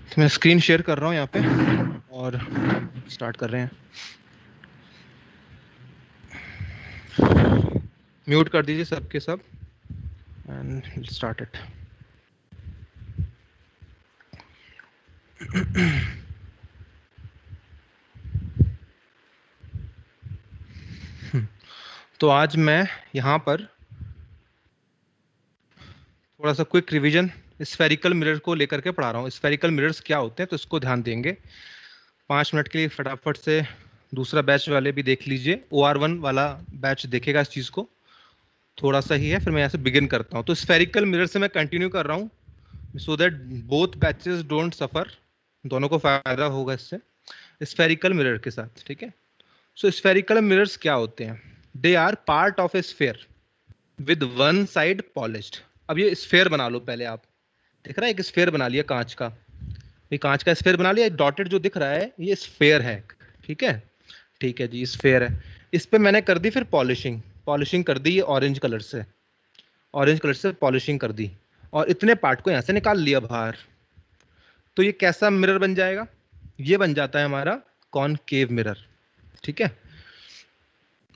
तो मैं screen share कर रहा हूँ यहाँ पे और स्टार्ट कर रहे हैं। म्यूट कर दीजिए सबके सब एंड स्टार्ट इट। तो आज मैं यहाँ पर थोड़ा सा क्विक रिवीजन स्फेरिकल मिरर को लेकर के पढ़ा रहा हूँ। स्फेरिकल मिरर्स क्या होते हैं तो इसको ध्यान देंगे 5 मिनट के लिए फटाफट से। दूसरा बैच वाले भी देख लीजिए, OR1 वाला बैच देखेगा इस चीज़ को, थोड़ा सा ही है। फिर मैं यहाँ से बिगिन करता हूँ। तो स्फेरिकल मिरर से मैं कंटिन्यू कर रहा हूँ so that both batches don't suffer, दोनों को फायदा होगा इससे स्फेरिकल मिरर के साथ, ठीक है। सो स्फेरिकल मिरर्स क्या होते हैं? They are part of a sphere with one side polished. अब ये स्फेयर बना लो पहले आप। दिख रहा है एक स्फेयर बना लिया कांच का, ये कांच का स्फेयर बना लिया। डॉटेड जो दिख रहा है ये स्फेयर है, ठीक है। ठीक है जी, स्फेयर है। इस पे मैंने कर दी फिर पॉलिशिंग, पॉलिशिंग कर दी ये ऑरेंज कलर से, ऑरेंज कलर से पॉलिशिंग कर दी और इतने पार्ट को यहाँ से निकाल लिया बाहर। तो ये कैसा मिरर बन जाएगा? ये बन जाता है हमारा कॉनकेव मिरर, ठीक है।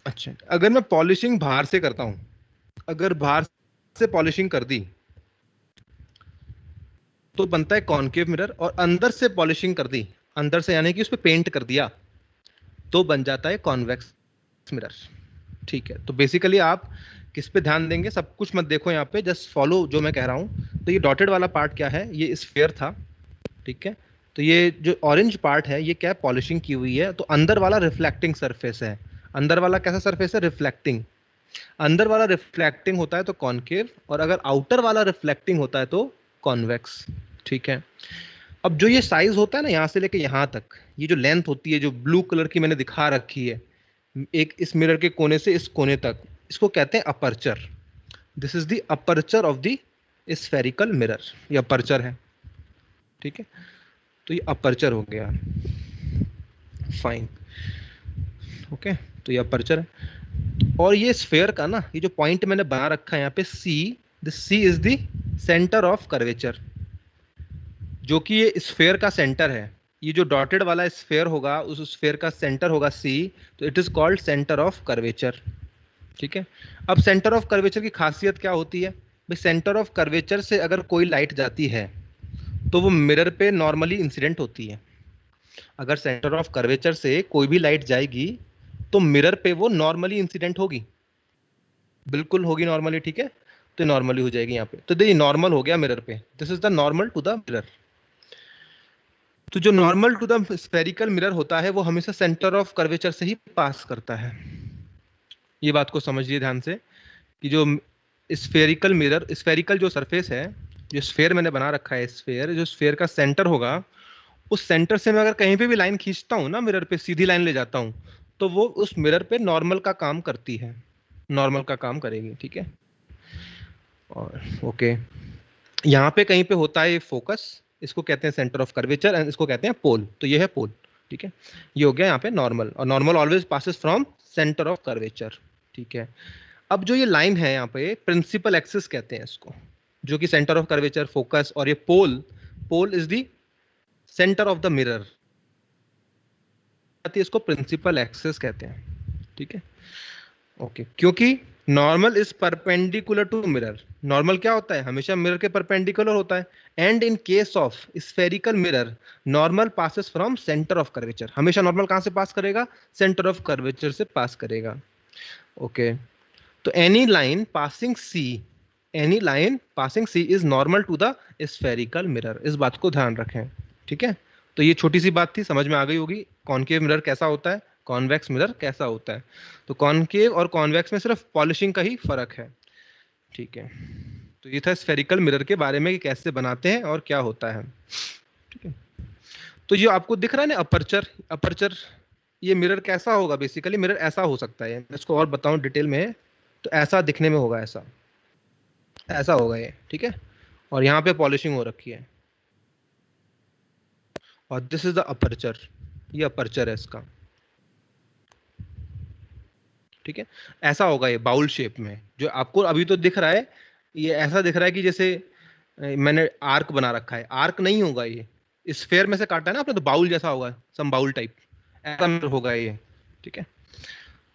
अच्छा, अगर मैं पॉलिशिंग बाहर से करता हूं, अगर बाहर से पॉलिशिंग कर दी तो बनता है कॉनकेव मिरर, और अंदर से पॉलिशिंग कर दी, अंदर से यानी कि उस पर पेंट कर दिया, तो बन जाता है कॉन्वेक्स मिरर, ठीक है। तो बेसिकली आप किस पे ध्यान देंगे? सब कुछ मत देखो यहाँ पे, जस्ट फॉलो जो मैं कह रहा हूँ। तो ये डॉटेड वाला पार्ट क्या है? ये स्फेयर था, ठीक है। तो ये जो ऑरेंज पार्ट है ये क्या है? पॉलिशिंग की हुई है। तो अंदर वाला रिफ्लेक्टिंग सरफेस है। अंदर वाला कैसा सरफेस है? रिफ्लेक्टिंग। अंदर वाला रिफ्लेक्टिंग होता है तो कॉनकेव, और अगर आउटर वाला रिफ्लेक्टिंग होता है तो कॉन्वेक्स, ठीक है। अब जो ये साइज होता है ना, यहाँ से लेके यहाँ तक, ये जो लेंथ होती है जो ब्लू कलर की मैंने दिखा रखी है, एक इस मिरर के कोने से इस कोने तक, इसको कहते हैं aperture. This is the aperture of the spherical mirror. ये अपर्चर है, ठीक है। तो ये अपर्चर हो गया, फाइन, ओके। तो ये अपर्चर है। और ये स्फेयर का ना, ये जो पॉइंट मैंने बना रखा है यहाँ पे C, this C is the centre of curvature, जो कि ये स्फेयर का सेंटर है। ये जो डॉटेड वाला स्फेयर होगा उस स्फेयर का सेंटर होगा सी, तो it is called centre of curvature, ठीक है। अब सेंटर ऑफ कर्वेचर की खासियत क्या होती है भाई? सेंटर ऑफ कर्वेचर से अगर कोई लाइट जाती है तो वो मिरर पे नॉर्मली इंसिडेंट होती है। अगर सेंटर ऑफ कर्वेचर से कोई भी लाइट जाएगी तो मिरर पे वो नॉर्मली इंसिडेंट होगी, बिल्कुल होगी नॉर्मली, ठीक है। तो नॉर्मली हो जाएगी यहाँ पे। तो देखिए नॉर्मल हो गया मिरर पे, this is the normal to the mirror. तो जो normal to the spherical mirror होता है वो हमेशा सेंटर ऑफ कर्वेचर से ही पास करता है। ये बात को समझिए ध्यान से कि जो स्फेरिकल मिरर, स्फेरिकल जो सरफेस है, जो स्फेयर मैंने बना रखा है, स्फेयर जो स्फेयर का सेंटर होगा, उस सेंटर से मैं अगर कहीं पे भी लाइन खींचता हूँ ना, मिरर पे सीधी लाइन ले जाता हूँ, तो वो उस मिरर पे नॉर्मल का काम करती है, नॉर्मल का काम करेगी, ठीक है। और ओके, यहाँ पे कहीं पे होता है फोकस, इसको कहते हैं सेंटर ऑफ कर्वेचर एंड इसको कहते हैं पोल। तो ये है पोल, ठीक है। ये हो गया यहाँ पे नॉर्मल, और normal always passes from centre of curvature, ठीक है। अब जो ये लाइन है यहाँ पे प्रिंसिपल एक्सिस कहते हैं इसको, जो कि सेंटर ऑफ कर्वेचर, फोकस, और ये pole, pole is the centre of the mirror, इसको प्रिंसिपल एक्सिस कहते हैं, ठीक है। ओके, क्योंकि normal is perpendicular to mirror. Normal क्या होता है? हमेशा मिरर के परपेंडिकुलर होता है। And in case of spherical mirror, normal passes from centre of curvature. हमेशा नॉर्मल कहां से पास करेगा? सेंटर ऑफ कर्वेचर से पास करेगा, ओके। तो any line passing C, any line passing C is normal to the spherical mirror. इस बात को ध्यान रखें, ठीक है। तो ये छोटी सी बात थी, समझ में आ गई होगी कॉनकेव मिरर कैसा होता है, कॉन्वेक्स मिरर कैसा होता है। तो कॉनकेव और कॉन्वेक्स में सिर्फ पॉलिशिंग का ही फर्क है, ठीक है। तो ये था स्फेरिकल मिरर के बारे में कि कैसे बनाते हैं और क्या होता है, ठीक है। तो ये आपको दिख रहा है ना अपर्चर, अपर्चर, ये मिरर कैसा होगा? बेसिकली मिरर ऐसा हो सकता है, मैं इसको और बताऊं डिटेल में, तो ऐसा दिखने में होगा, ऐसा, ऐसा होगा ये, ठीक है। और यहाँ पे पॉलिशिंग हो रखी है, और दिस इज द अपर्चर, ये अपर्चर है इसका, ठीक है। ऐसा होगा ये बाउल शेप में, जो आपको अभी तो दिख रहा है, ये ऐसा दिख रहा है कि जैसे मैंने आर्क बना रखा है। आर्क नहीं होगा ये, स्फेयर में से काटा है ना आपने, तो बाउल जैसा होगा, सम बाउल टाइप ऐसा मिरर होगा ये, ठीक है।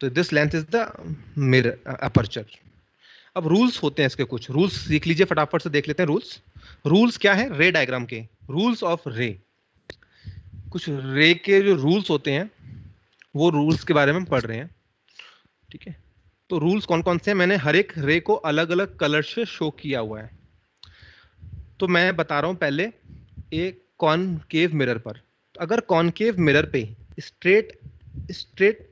तो this length is the mirror aperture. अब रूल्स होते हैं इसके, कुछ रूल्स सीख लीजिए, फटाफट से देख लेते हैं रूल्स। रूल्स क्या है रे डायग्राम के? रूल्स ऑफ रे, कुछ रे के जो रूल्स होते हैं वो रूल्स के बारे में पढ़ रहे हैं, ठीक है। तो रूल्स कौन कौन से हैं, मैंने हर एक रे को अलग अलग कलर से शो किया हुआ है। तो मैं बता रहा हूं पहले एक कॉनकेव मिरर पर। तो अगर कॉनकेव मिरर पे स्ट्रेट स्ट्रेट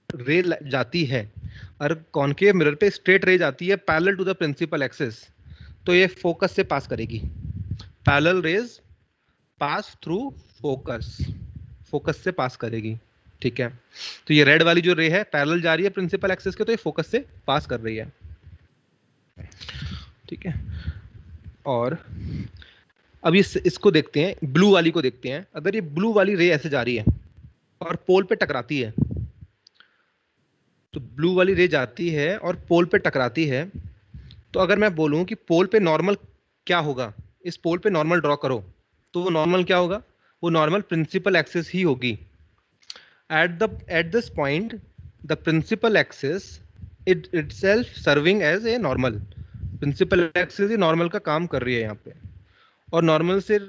रे जाती है, और कॉनकेव मिरर पे स्ट्रेट रे जाती है parallel to the principal axis, तो ये फोकस से पास करेगी। Parallel rays pass through focus, focus से पास करेगी, ठीक है। तो ये रेड वाली जो रे है पैरेलल जा रही है प्रिंसिपल एक्सिस के, तो ये फोकस से पास कर रही है, ठीक है। और अब इसको देखते हैं, ब्लू वाली को देखते हैं। अगर ये ब्लू वाली रे ऐसे जा रही है और पोल पे टकराती है, तो ब्लू वाली रे जाती है और पोल पे टकराती है, तो अगर मैं बोलूं कि पोल पे नॉर्मल क्या होगा, इस पोल पे नॉर्मल ड्रॉ करो, तो वो नॉर्मल क्या होगा, वो नॉर्मल प्रिंसिपल एक्सिस ही होगी। at this point the principal axis itself serving as a normal, principal axis ही नॉर्मल का काम कर रही है यहाँ पे। और नॉर्मल से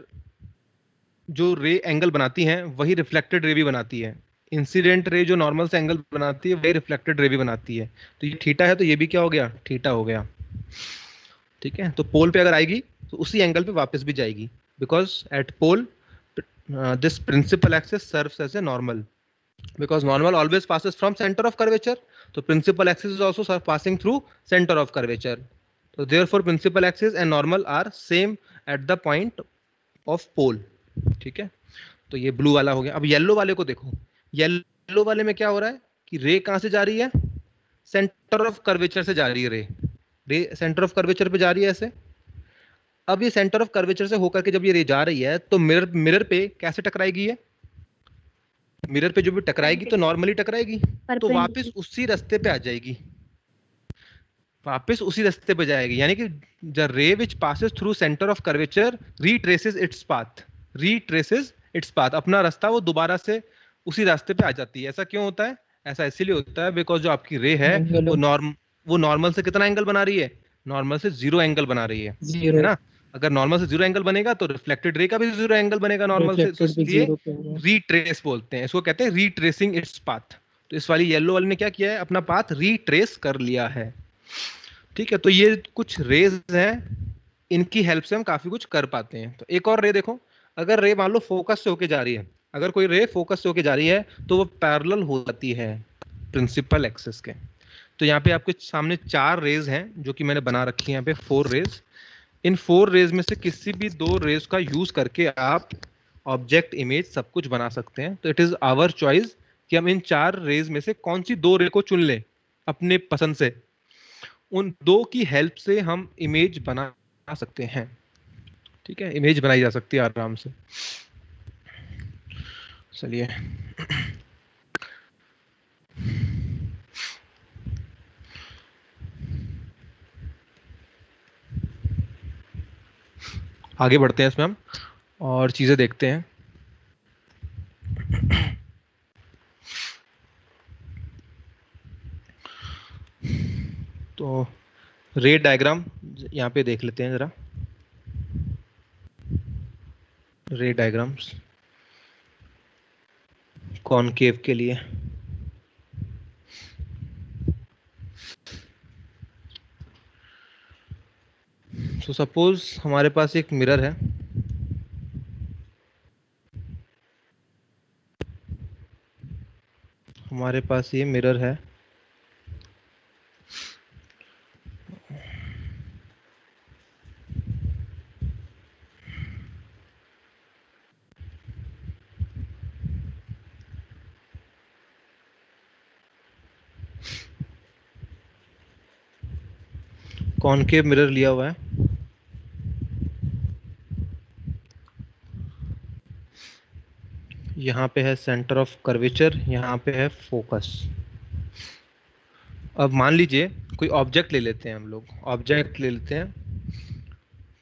जो रे एंगल बनाती हैं वही रिफ्लेक्टेड रे भी बनाती है। इंसिडेंट रे जो नॉर्मल से एंगल बनाती है वही रिफ्लेक्टेड रे भी बनाती है। तो ये थीटा है, तो ये भी क्या हो गया, थीटा हो गया, ठीक है। तो पोल पे अगर आएगी तो उसी एंगल पे वापस भी जाएगी, because at pole this principal axis serves as a normal, because normal always passes from center of curvature, so principal axis is also passing through center of curvature, so therefore principal axis and normal are same at the point of pole, ठीक है। तो ये blue वाला हो गया। अब yellow वाले को देखो, येलो वाले में क्या हो रहा है कि रे कहां से जा रही है, सेंटर ऑफ कर्वेचर से जा रही है रे सेंटर ऑफ कर्वेचर पे जा रही है ऐसे। अब ये सेंटर ऑफ कर्वेचर से होकर के जब ये रे जा रही है तो मिरर पे कैसे टकराएगी, ये मिरर पे जो भी टकराएगी तो नॉर्मली टकराएगी, तो वापस उसी रास्ते पे आ जाएगी, वापस उसी रास्ते पे जाएगी। यानी कि the ray which passes through centre of curvature retraces its path, retraces its path, अपना रास्ता वो दोबारा से उसी रास्ते पे आ जाती है। ऐसा क्यों होता है, ऐसा इसलिए होता है बिकॉज जो आपकी रे है वो नॉर्मल से कितना एंगल बना रही है, नॉर्मल से 0 एंगल बना रही है ना। अगर नॉर्मल से 0 एंगल बनेगा तो रिफ्लेक्टेड रे का भी 0 एंगल बनेगा नॉर्मल से, तो इसलिए रीट्रेस बोलते हैं इसको, कहते हैं रीट्रेसिंग इट्स पाथ। तो इस वाली येलो वाली ने क्या किया है, अपना पाथ रीट्रेस कर लिया है, ठीक है। तो ये कुछ रेज हैं, इनकी हेल्प से हम काफी कुछ कर पाते हैं। तो एक और रे देखो, अगर रे मान लो फोकस से होके जा रही है, अगर कोई रे फोकस से होके जा रही है तो वो पैरेलल हो जाती है प्रिंसिपल एक्सिस के। तो यहाँ पे आपके सामने 4 रेज हैं जो कि मैंने बना रखी है यहाँ पे, 4 रेज। इन 4 रेज में से किसी भी 2 रेज का यूज करके आप ऑब्जेक्ट, इमेज सब कुछ बना सकते हैं। तो इट इज आवर चॉइस कि हम इन 4 रेज में से कौन सी 2 रे को चुन लें अपने पसंद से। उन 2 की हेल्प से हम इमेज बना सकते हैं, ठीक है, इमेज बनाई जा सकती है आराम से। चलिए आगे बढ़ते हैं इसमें हम और चीजें देखते हैं। तो रे डायग्राम यहाँ पे देख लेते हैं जरा, रे डायग्राम्स कॉनकेव के लिए। तो सपोज हमारे पास एक मिरर है, हमारे पास ये मिरर है, कॉनकेव मिरर लिया हुआ है। यहाँ पे है सेंटर ऑफ कर्वेचर, यहाँ पे है फोकस। अब मान लीजिए कोई ऑब्जेक्ट ले लेते हैं हम लोग, ऑब्जेक्ट ले लेते हैं।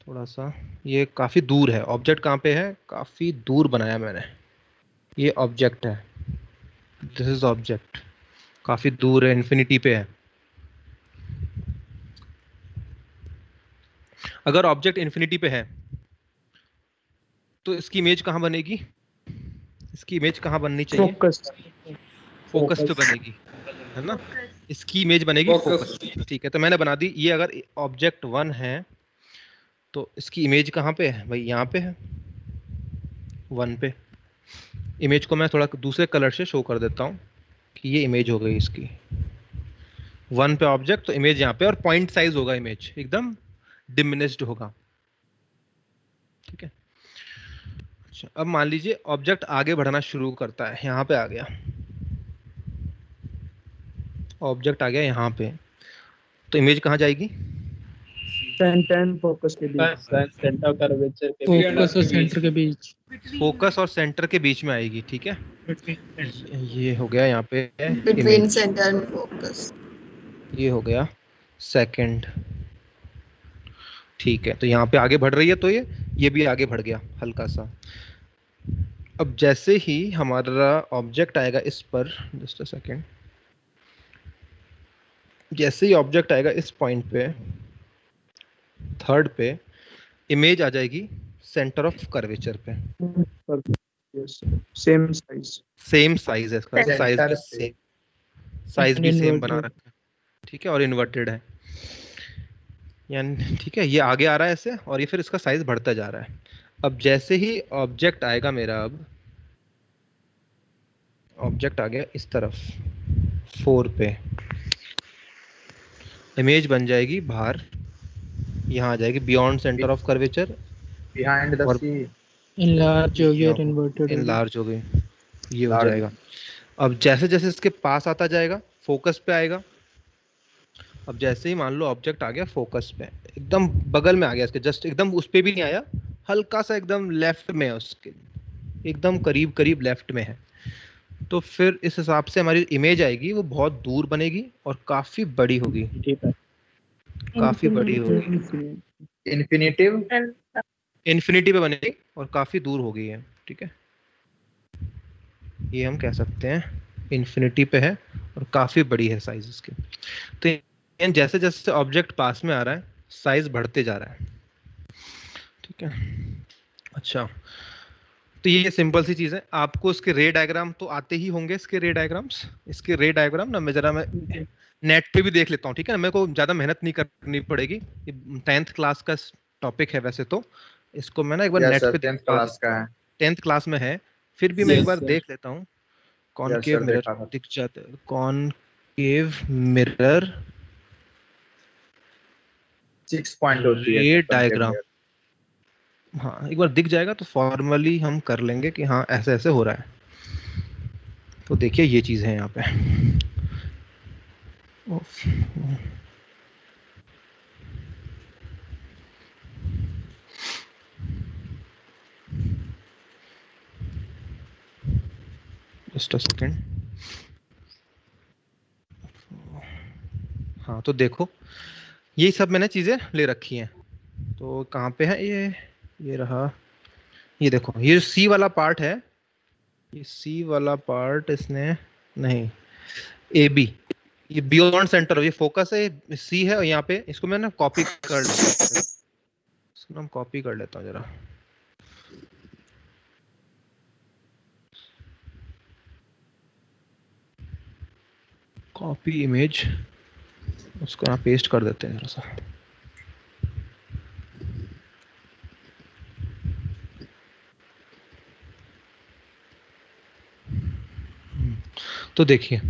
थोड़ा सा, ये काफी दूर है ऑब्जेक्ट, कहाँ पे है, काफी दूर बनाया मैंने। ये ऑब्जेक्ट है, दिस इज ऑब्जेक्ट, काफी दूर है, इन्फिनिटी पे है। अगर ऑब्जेक्ट इन्फिनिटी पे है तो इसकी इमेज कहाँ बनेगी, इसकी इमेज कहाँ बननी चाहिए, फोकस फोकस पे बनेगी, है ना। इसकी इमेज बनेगी फोकस। ठीक है, तो मैंने बना दी। ये अगर ऑब्जेक्ट 1 है तो इसकी इमेज कहाँ पे है भाई, यहाँ पे है 1 पे। इमेज को मैं थोड़ा दूसरे कलर से शो कर देता हूँ कि ये इमेज हो गई इसकी 1 पे ऑब्जेक्ट, तो इमेज यहाँ पे, और पॉइंट साइज होगा इमेज एकदम डिमिनिश्ड होगा। ठीक है, अच्छा अब मान लीजिए ऑब्जेक्ट आगे बढ़ना शुरू करता है, यहाँ पे आ गया ऑब्जेक्ट, आ गया यहाँ पे, तो इमेज कहाँ जाएगी, टेन फोकस के बीच, सेंटर कर्वेचर के फोकस और सेंटर के बीच, फोकस और सेंटर के बीच में आएगी। ठीक है, ये हो गया यहाँ पे बिटवीन सेंटर एंड फोकस, ये हो गया सेकंड। ठीक है, तो यहाँ पे आगे बढ़ रही है, तो ये भी आगे बढ़ गया हल्का सा। अब जैसे ही हमारा ऑब्जेक्ट आएगा इस पर, जस्ट अ सेकेंड, जैसे ही ऑब्जेक्ट आएगा इस पॉइंट पे, थर्ड पे, इमेज आ जाएगी सेंटर ऑफ कर्वेचर पे। सेम साइज, सेम साइज है इसका, साइज भी सेम, साइज भी सेम बना रखा है। ठीक है, और इन्वर्टेड है यानी, ठीक है, ये आगे आ रहा है ऐसे, और ये फिर इसका साइज बढ़ता जा रहा है। अब जैसे ही ऑब्जेक्ट आएगा मेरा, अब ऑब्जेक्ट आ गया इस तरफ 4 पे, इमेज बन जाएगी बाहर, यहाँ आ जाएगी beyond centre of curvature, behind the C, enlarge हो गया, इन्वर्टेड, इनलार्ज हो गई, ये हो जाएगा। अब जैसे जैसे इसके पास आता जाएगा फोकस पे आएगा। अब जैसे ही मान लो ऑब्जेक्ट आ गया फोकस पे, एकदम बगल में आ गया इसके, जस्ट एकदम उस पे भी नहीं आया, हल्का सा एकदम लेफ्ट में है उसके, एकदम करीब करीब लेफ्ट में है, तो फिर इस हिसाब से हमारी इमेज आएगी वो बहुत दूर बनेगी और काफी बड़ी होगी। ठीक है, काफी बड़ी होगी, इन्फिनिटिव इन्फिनिटी पे बनेगी और काफी दूर होगी है। ठीक है, ये हम कह सकते हैं इन्फिनिटी पे है और काफी बड़ी है साइज इसकी। तो जैसे जैसे ऑब्जेक्ट पास में आ रहा है साइज बढ़ते जा रहा है। ठीक है, अच्छा तो ये सिंपल सी चीज है। आपको इसके रे डायग्राम तो आते ही होंगे, इसके रे डायग्राम्स, इसके रे डायग्राम ना मैं नेट पे भी देख लेता हूँ। ठीक है ना, मेरे को ज्यादा मेहनत नहीं करनी पड़ेगी, 10th क्लास का टॉपिक है वैसे तो, इसको मैं ना एक बार नेट पे 10th क्लास का है, 10th क्लास में है, फिर भी मैं एक बार देख लेता हूँ। कॉनकेव मिरर दिख जाता है, कॉनकेव मिरर 6 पॉइंट होती है ये डायग्राम, हाँ एक बार दिख जाएगा तो फॉर्मली हम कर लेंगे कि हाँ ऐसे ऐसे हो रहा है। तो देखिए ये चीज है यहाँ पे, जस्ट अ सेकेंड। हाँ तो देखो यही सब मैंने चीजें ले रखी हैं। तो कहाँ पे है ये रहा, ये देखो ये सी वाला पार्ट है, ये सी वाला पार्ट इसने नहीं, ए बी, ये बियॉन्ड सेंटर, ये फोकस है, सी है, और यहाँ पे इसको मैं ना कॉपी कर लेता हूँ, इसको हम कॉपी कर लेता हूँ जरा। कॉपी इमेज, उसको यहाँ पेस्ट कर देते हैं जरा सा। तो देखिए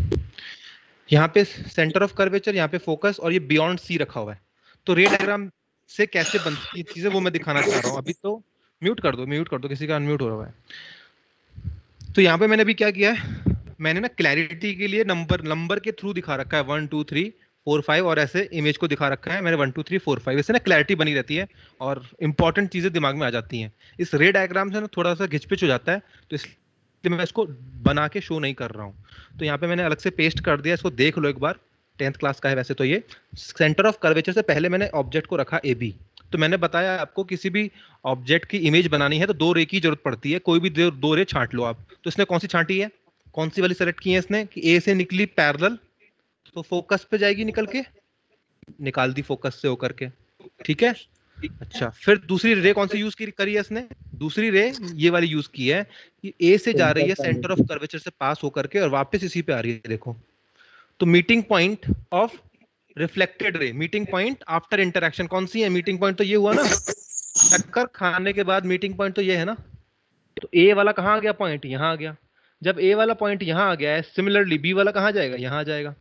यहाँ पे सेंटर ऑफ कर्वेचर, यहाँ पे फोकस, और ये बियॉन्ड सी रखा हुआ है। तो रे डायग्राम से कैसे बनती है चीजें वो मैं दिखाना चाह रहा हूँ। अभी तो म्यूट कर दो, किसी का अनम्यूट हो रहा है। तो यहाँ पे मैंने अभी क्या किया है, मैंने ना क्लैरिटी के लिए नंबर के थ्रू दिखा रखा है 1 2 3 4 5, और ऐसे इमेज को दिखा रखा है मैंने 1 2 3 4 5, इससे ना क्लैरिटी बनी रहती है और इंपॉर्टेंट चीजें दिमाग में आ जाती हैं। इस रे डायग्राम से ना थोड़ा सा घिचपिच हो जाता है, तो इसलिए मैं इसको बना के शो नहीं कर रहा हूँ। तो यहाँ पे मैंने अलग से पेस्ट कर दिया, इसको देख लो एक बार, 10th क्लास का है वैसे तो। ये सेंटर ऑफ कर्वेचर से पहले मैंने ऑब्जेक्ट को रखा ए बी, तो मैंने बताया आपको किसी भी ऑब्जेक्ट की इमेज बनानी है तो 2 रे की जरूरत पड़ती है, कोई भी 2 रे छांट लो आप। तो इसने कौन सी छांटी है, कौन सी वाली सेलेक्ट की है इसने कि ए से निकली पैरेलल, तो फोकस पे जाएगी निकल के, निकाल दी फोकस से होकर के, ठीक है। अच्छा, फिर दूसरी रे कौन सी यूज करी है इसने, दूसरी रे ये वाली यूज की है कि ए से जा रही है सेंटर ऑफ कर्वेचर से पास होकर के और वापस इसी पे आ रही है, देखो। तो meeting point of reflected ray, meeting point after interaction कौन सी है, मीटिंग पॉइंट तो ये हुआ ना, टक्कर खाने के बाद मीटिंग पॉइंट तो ये है ना। तो ए वाला कहाँ आ गया पॉइंट, यहाँ आ गया। जब ए वाला पॉइंट यहाँ आ गया है, सिमिलरली बी वाला कहाँ जाएगा, यहाँ आ जाएगा,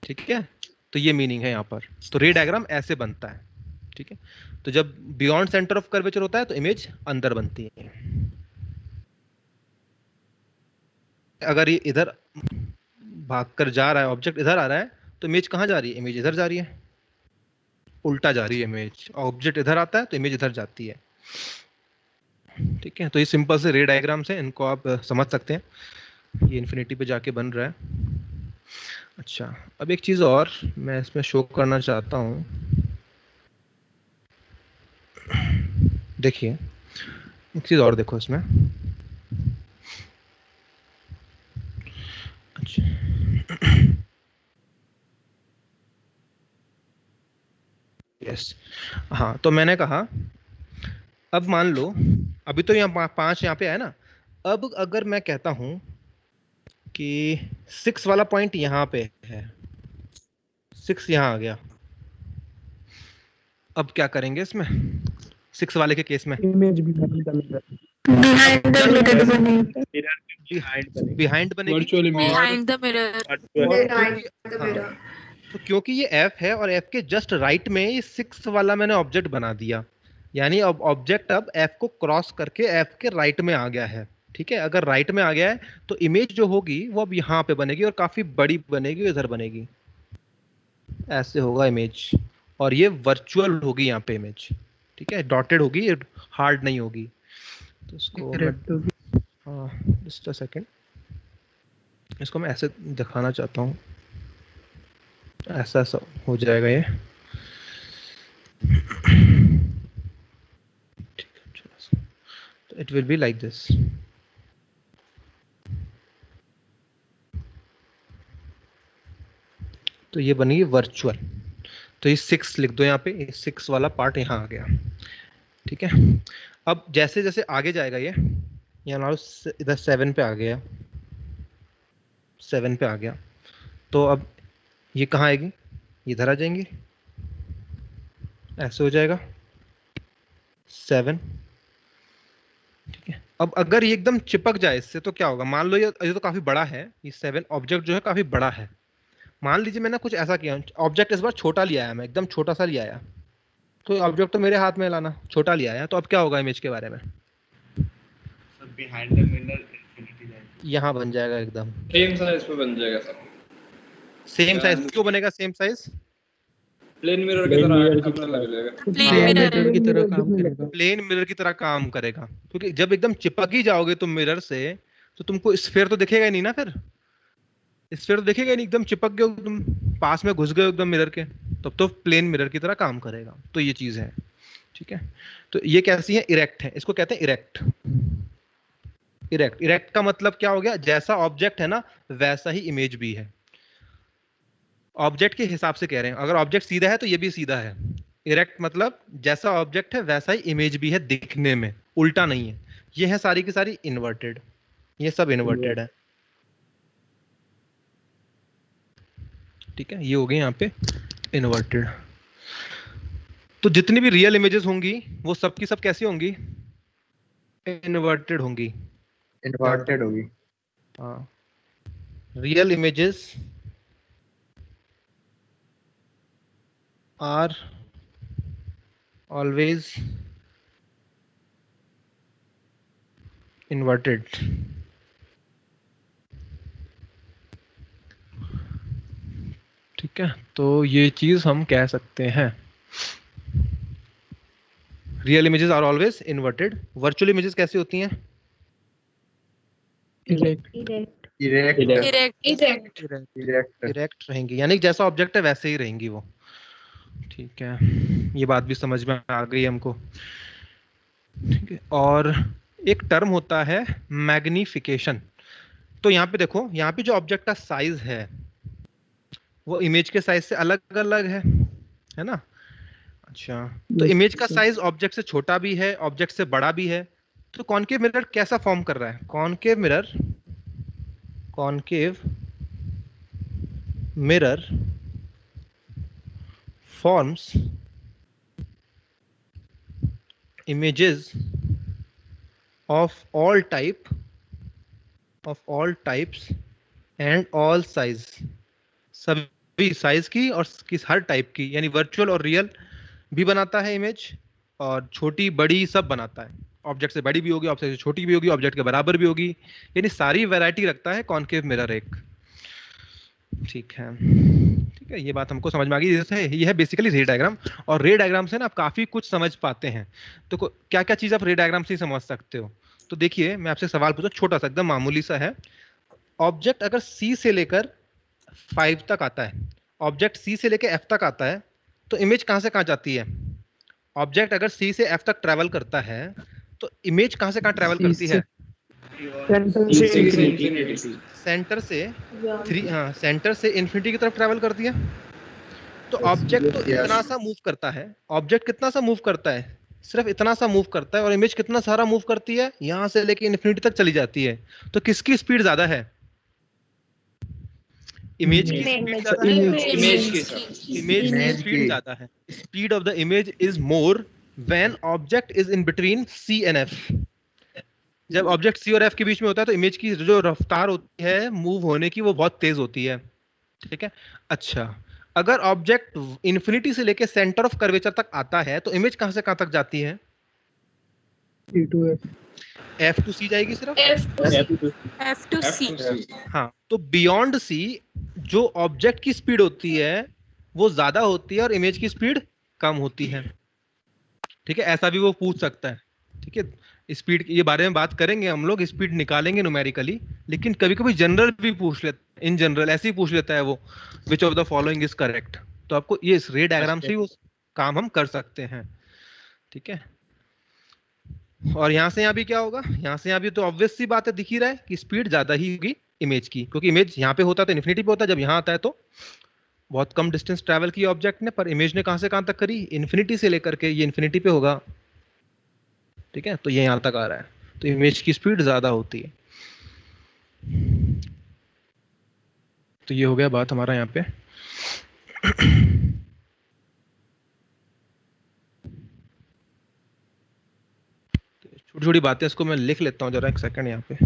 ठीक है। तो ये मीनिंग है यहाँ पर। तो रे डायग्राम ऐसे बनता है, ठीक है। तो जब बियॉन्ड सेंटर ऑफ कर्वेचर होता है तो इमेज अंदर बनती है। अगर ये इधर भागकर जा रहा है, ऑब्जेक्ट इधर आ रहा है, तो इमेज कहाँ जा रही है, इमेज इधर जा रही है, उल्टा जा रही है इमेज। ऑब्जेक्ट इधर आता है तो इमेज इधर जाती है, ठीक है। तो ये सिंपल से रे डायग्राम्स हैं, इनको आप समझ सकते हैं। ये इन्फिनिटी पे जाके बन रहा है। अच्छा, अब एक चीज और मैं इसमें शो करना चाहता हूँ, देखिए एक चीज और देखो इसमें। अच्छा, यस, हाँ, तो मैंने कहा अब मान लो अभी तो यहाँ 5 यहाँ पे है ना, अब अगर मैं कहता हूं कि 6 वाला पॉइंट यहाँ पे है, 6 यहाँ आ गया, अब क्या करेंगे इसमें 6 वाले के केस में, image behind the mirror, Behind the mirror बनेगी. बिहाइंड बनेगी virtual image, Behind the mirror. Behind the mirror. तो क्योंकि ये F है और F के जस्ट राइट में ये 6 वाला मैंने ऑब्जेक्ट बना दिया, यानी अब ऑब्जेक्ट अब F को क्रॉस करके F के राइट में आ गया है, ठीक है। अगर राइट में आ गया है तो इमेज जो होगी वो अब यहाँ पे बनेगी और काफी बड़ी बनेगी, इधर बनेगी, ऐसे होगा इमेज, और ये वर्चुअल होगी यहाँ पे इमेज, ठीक है, डॉटेड होगी, हार्ड नहीं होगी। तो इसको जस्ट अ सेकंड, इसको मैं ऐसे दिखाना चाहता हूँ, ऐसा ऐसा हो जाएगा ये, तो it will be like this. तो ये बनेगी वर्चुअल। तो ये 6 लिख दो यहाँ पे, ये 6 वाला पार्ट यहाँ आ गया, ठीक है। अब जैसे जैसे आगे जाएगा ये, यहाँ मान लो इधर 7 पे आ गया, 7 पे आ गया, तो अब ये कहाँ आएगी, इधर आ जाएंगी, ऐसे हो जाएगा 7, ठीक है। अब अगर ये एकदम चिपक जाए इससे तो क्या होगा, मान लो ये तो काफी बड़ा है, ये 7 ऑब्जेक्ट जो है काफी बड़ा है। मान लीजिए मैंने कुछ ऐसा किया, ऑब्जेक्ट इस बार छोटा लिया है, मैं एकदम छोटा सा लिया आया, तो ऑब्जेक्ट तो मेरे हाथ में लाना, छोटा लिया आया, तो अब क्या होगा इमेज के बारे में, बिहाइंड द मिरर इंफिनिटी जाएगी, यहाँ बन जाएगा एकदम सेम साइज पे बन जाएगा सब। Same size. क्यों बनेगा सेम साइज, प्लेन मिरर की तरह अपना लग जाएगा, Plain mirror. की तरह काम करेगा। प्लेन मिरर की तरह काम करेगा, क्योंकि जब एकदम चिपक ही जाओगे तुम मिरर से तो तुमको स्फीयर तो दिखेगा ही नहीं ना, फिर स्फीयर तो दिखेगा ही नहीं, एकदम चिपक गए तुम, पास में घुस गए एकदम मिरर के, तब तो प्लेन मिरर की तरह काम करेगा। तो ये चीज है, ठीक है। तो ये कैसी है, इरेक्ट है, इसको कहते हैं इरेक्ट। इरेक्ट का मतलब क्या हो गया, जैसा ऑब्जेक्ट है ना वैसा ही इमेज भी है, ऑब्जेक्ट के हिसाब से कह रहे हैं। अगर ऑब्जेक्ट सीधा है तो ये भी सीधा है। इरेक्ट मतलब जैसा ऑब्जेक्ट है वैसा ही इमेज भी है दिखने में, उल्टा नहीं है। ये है सारी की सारी इन्वर्टेड, ये सब इन्वर्टेड है, ठीक है। ये हो गई यहाँ पे इन्वर्टेड। तो जितनी भी रियल इमेजेस होंगी वो सब की सब कैसी होंगी, इन्वर्टेड होंगी, इन्वर्टेड होगी। हाँ, real images are always inverted, ठीक है। तो ये चीज हम कह सकते हैं, real images are always inverted. Virtual images कैसी होती हैं, इरेक्ट। Erect. इरेक्ट इरेक्ट रहेंगी, यानी जैसा ऑब्जेक्ट है वैसे ही रहेंगी वो, ठीक है, ये बात भी समझ में आ गई हमको। ठीक है, और एक टर्म होता है मैग्निफिकेशन। तो यहाँ पे देखो, यहाँ पे जो ऑब्जेक्ट का साइज है वो इमेज के साइज से अलग अलग है ना। अच्छा, तो इमेज का साइज ऑब्जेक्ट से छोटा भी है, ऑब्जेक्ट से बड़ा भी है। तो कॉनकेव मिरर कैसा फॉर्म कर रहा है? Concave mirror forms images of all types and all size, सभी साइज की और किस हर टाइप की, यानी वर्चुअल और रियल भी बनाता है इमेज, और छोटी बड़ी सब बनाता है। ऑब्जेक्ट से बड़ी भी होगी, ऑब्जेक्ट से छोटी भी होगी, ऑब्जेक्ट के बराबर भी होगी, यानी सारी वैरायटी रखता है कॉनकेव मिरर एक। ठीक है, ठीक है, ये बात हमको समझ में आ गई। जैसे ये है बेसिकली रे डायग्राम, और रे डायग्राम से ना आप काफी कुछ समझ पाते हैं। तो क्या क्या चीज आप रे डायग्राम से ही समझ सकते हो? तो देखिए, मैं आपसे सवाल पूछूं, छोटा सा एकदम मामूली सा है। ऑब्जेक्ट अगर सी से लेकर 5 तक आता है, ऑब्जेक्ट सी से लेकर एफ तक आता है, तो इमेज कहां से कहां जाती है? ऑब्जेक्ट अगर सी से एफ तक ट्रेवल करता है तो इमेज कहां से कहां ट्रेवल करती है? सेंटर से इन्फिनिटी की तरफ ट्रेवल करती है। तो ऑब्जेक्ट तो इतना सा मूव करता है, ऑब्जेक्ट कितना सा मूव करता है? सिर्फ इतना सा मूव करता है, और इमेज कितना सारा मूव करती है? यहां से लेके इन्फिनिटी तक चली जाती है। तो किसकी स्पीड ज्यादा है? इमेज की स्पीड ज्यादा है। इमेज की स्पीड ज्यादा है। Speed of the image is more when object is in between C and F. जब ऑब्जेक्ट सी और एफ के बीच में होता है तो इमेज की जो रफ्तार होती है मूव होने की, वो बहुत तेज होती है। ठीक है, अच्छा, अगर ऑब्जेक्ट इन्फिनिटी से लेके सेंटर ऑफ कर्वेचर तक आता है तो इमेज कहां से कहां तक जाती है? C to F. F to C जाएगी सिर्फ। F to C. हाँ, तो बियॉन्ड सी जो ऑब्जेक्ट की स्पीड होती है वो ज्यादा होती है और इमेज की स्पीड कम होती है। ठीक है, ऐसा भी वो पूछ सकता है। ठीक है, स्पीड के बारे में बात करेंगे हम लोग, स्पीड निकालेंगे न्यूमेरिकली, लेकिन कभी कभी जनरल भी पूछ लेता है, इन जनरल ऐसे ही पूछ लेता है वो, which of the following is correct. तो आपको ये इस रे डायग्राम से ही वो काम हम कर सकते हैं। ठीक है, और यहाँ से यहाँ भी क्या होगा? यहाँ से यहाँ भी तो ऑब्वियस सी बात है, दिख ही रहा है कि स्पीड ज्यादा ही होगी इमेज की, क्योंकि इमेज यहाँ पे होता है तो इन्फिनिटी पे होता है, जब यहाँ आता है तो बहुत कम डिस्टेंस ट्रैवल की ऑब्जेक्ट ने, पर इमेज ने कहां से कहां तक करी? इन्फिनिटी से लेकर के ये इन्फिनिटी पे होगा। ठीक है, तो ये यहां तक आ रहा है, तो इमेज की स्पीड ज्यादा होती है। तो ये हो गया बात हमारा यहाँ पे। छोटी छोटी बातें, इसको मैं लिख लेता हूँ जरा, एक सेकंड यहाँ पे।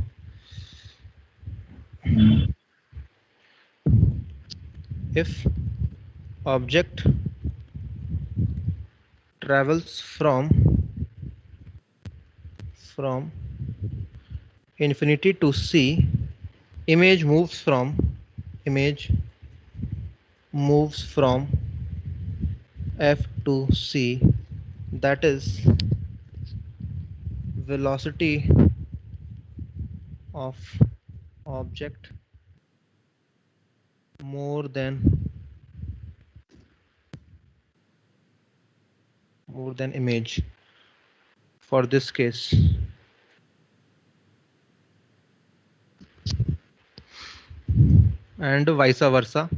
If object travels from infinity to C, image moves from F to C, that is velocity of object more than image for this case. And vice versa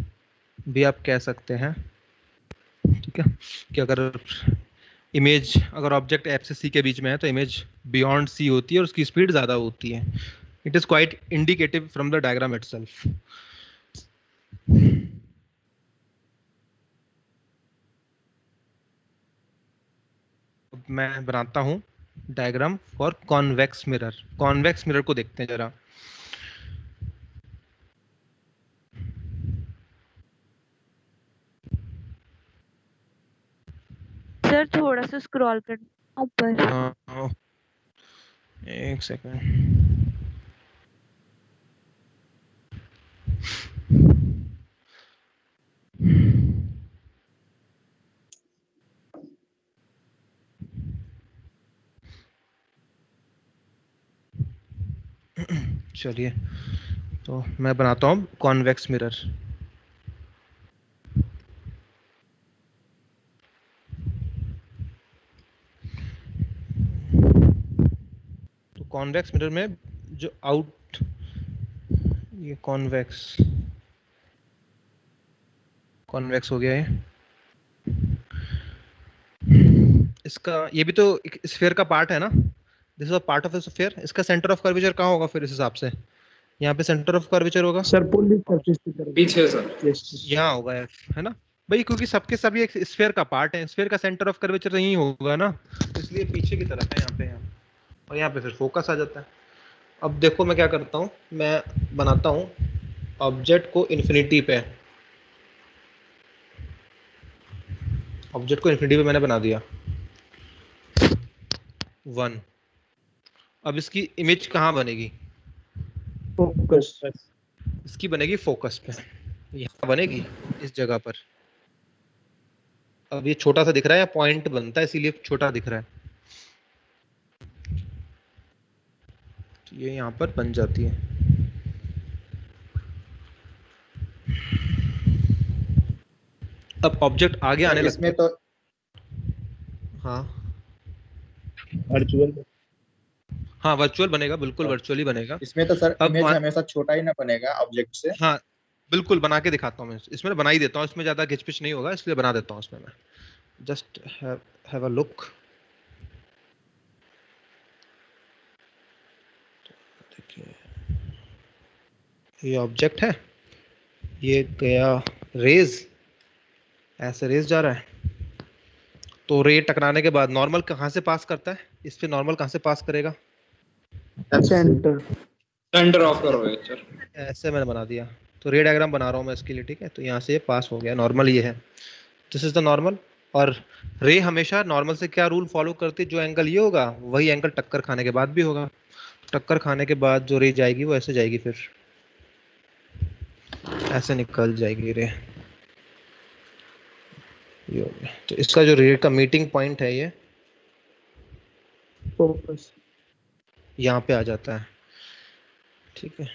भी आप कह सकते हैं। ठीक है, कि अगर इमेज, अगर ऑब्जेक्ट एफ से सी के बीच में है तो इमेज बियॉन्ड सी होती है और उसकी स्पीड ज्यादा होती है। It is quite indicative from the diagram itself. मैं बनाता हूं diagram for convex mirror. Convex mirror को देखते हैं जरा। सर थोड़ा सा स्क्रॉल कर ऊपर। हाँ, एक सेकंड। चलिए, तो मैं बनाता हूँ कॉन्वेक्स मिरर। कॉन्वेक्स मिरर में जो आउट, ये कॉन्वेक्स हो गया है। इसका ये भी तो एक स्फीयर का पार्ट है ना, this is a part of the sphere. इसका सेंटर ऑफ कर्वेचर कहाँ होगा फिर इस हिसाब से? यहाँ पे सेंटर ऑफ कर्वेचर होगा सर पुल सरफेस की तरफ पीछे सर। यहाँ होगा है ना भाई, क्योंकि सबके सभी एक स्फीयर का पार्ट है, स्फीयर का सेंटर ऑफ कर्वेचर यही होगा ना, इसलिए पीछे की तरफ है यहाँ पे, और यहाँ पे फिर फोकस आ जाता है। अब देखो मैं क्या करता हूँ, मैं बनाता हूँ ऑब्जेक्ट को इन्फिनिटी पे, ऑब्जेक्ट को इन्फिनिटी पे मैंने बना दिया 1। अब इसकी इमेज कहाँ बनेगी? फोकस। इसकी बनेगी फोकस पे, यहाँ बनेगी इस जगह पर। अब ये छोटा सा दिख रहा है, या पॉइंट बनता है इसीलिए छोटा दिख रहा है, तो ये यहाँ पर बन जाती है। अब ऑब्जेक्ट आगे आने लगता है इसमें तो हाँ वर्चुअल हाँ वर्चुअल बनेगा, बिल्कुल वर्चुअली बनेगा। इसमें तो सर अब इमेज हमेशा छोटा ही ना बनेगा ऑब्जेक्ट से। हाँ बिल्कुल, बना के दिखाता हूँ मैं, इसमें बना ही देता हूँ, इसमें ज़्यादा घिचपिच नहीं होगा इसलिए बना देता हूँ इसमें मैं। Just have a look. देखिए ये ऑब्जेक्ट है, ये गया रेज, ऐसे रेज जा रहा है, तो रे टकराने के बाद नॉर्मल कहाँ से पास करता है? इस पे नॉर्मल कहाँ से पास करेगा? सेंटर। Centre of curvature. ऐसे मैंने बना दिया, तो रे डायग्राम बना रहा हूँ मैं इसके लिए, ठीक है। तो यहाँ से ये पास हो गया, नॉर्मल ये है, दिस इज द नॉर्मल। और रे हमेशा नॉर्मल से क्या रूल फॉलो करती है? जो एंगल ये होगा वही एंगल टक्कर खाने के बाद भी होगा। टक्कर खाने के बाद जो रे जाएगी वो ऐसे जाएगी, फिर ऐसे निकल जाएगी रे, ये हो गया। तो इसका जो रे का मीटिंग पॉइंट है ये फोकस यहाँ पे आ जाता है, ठीक है।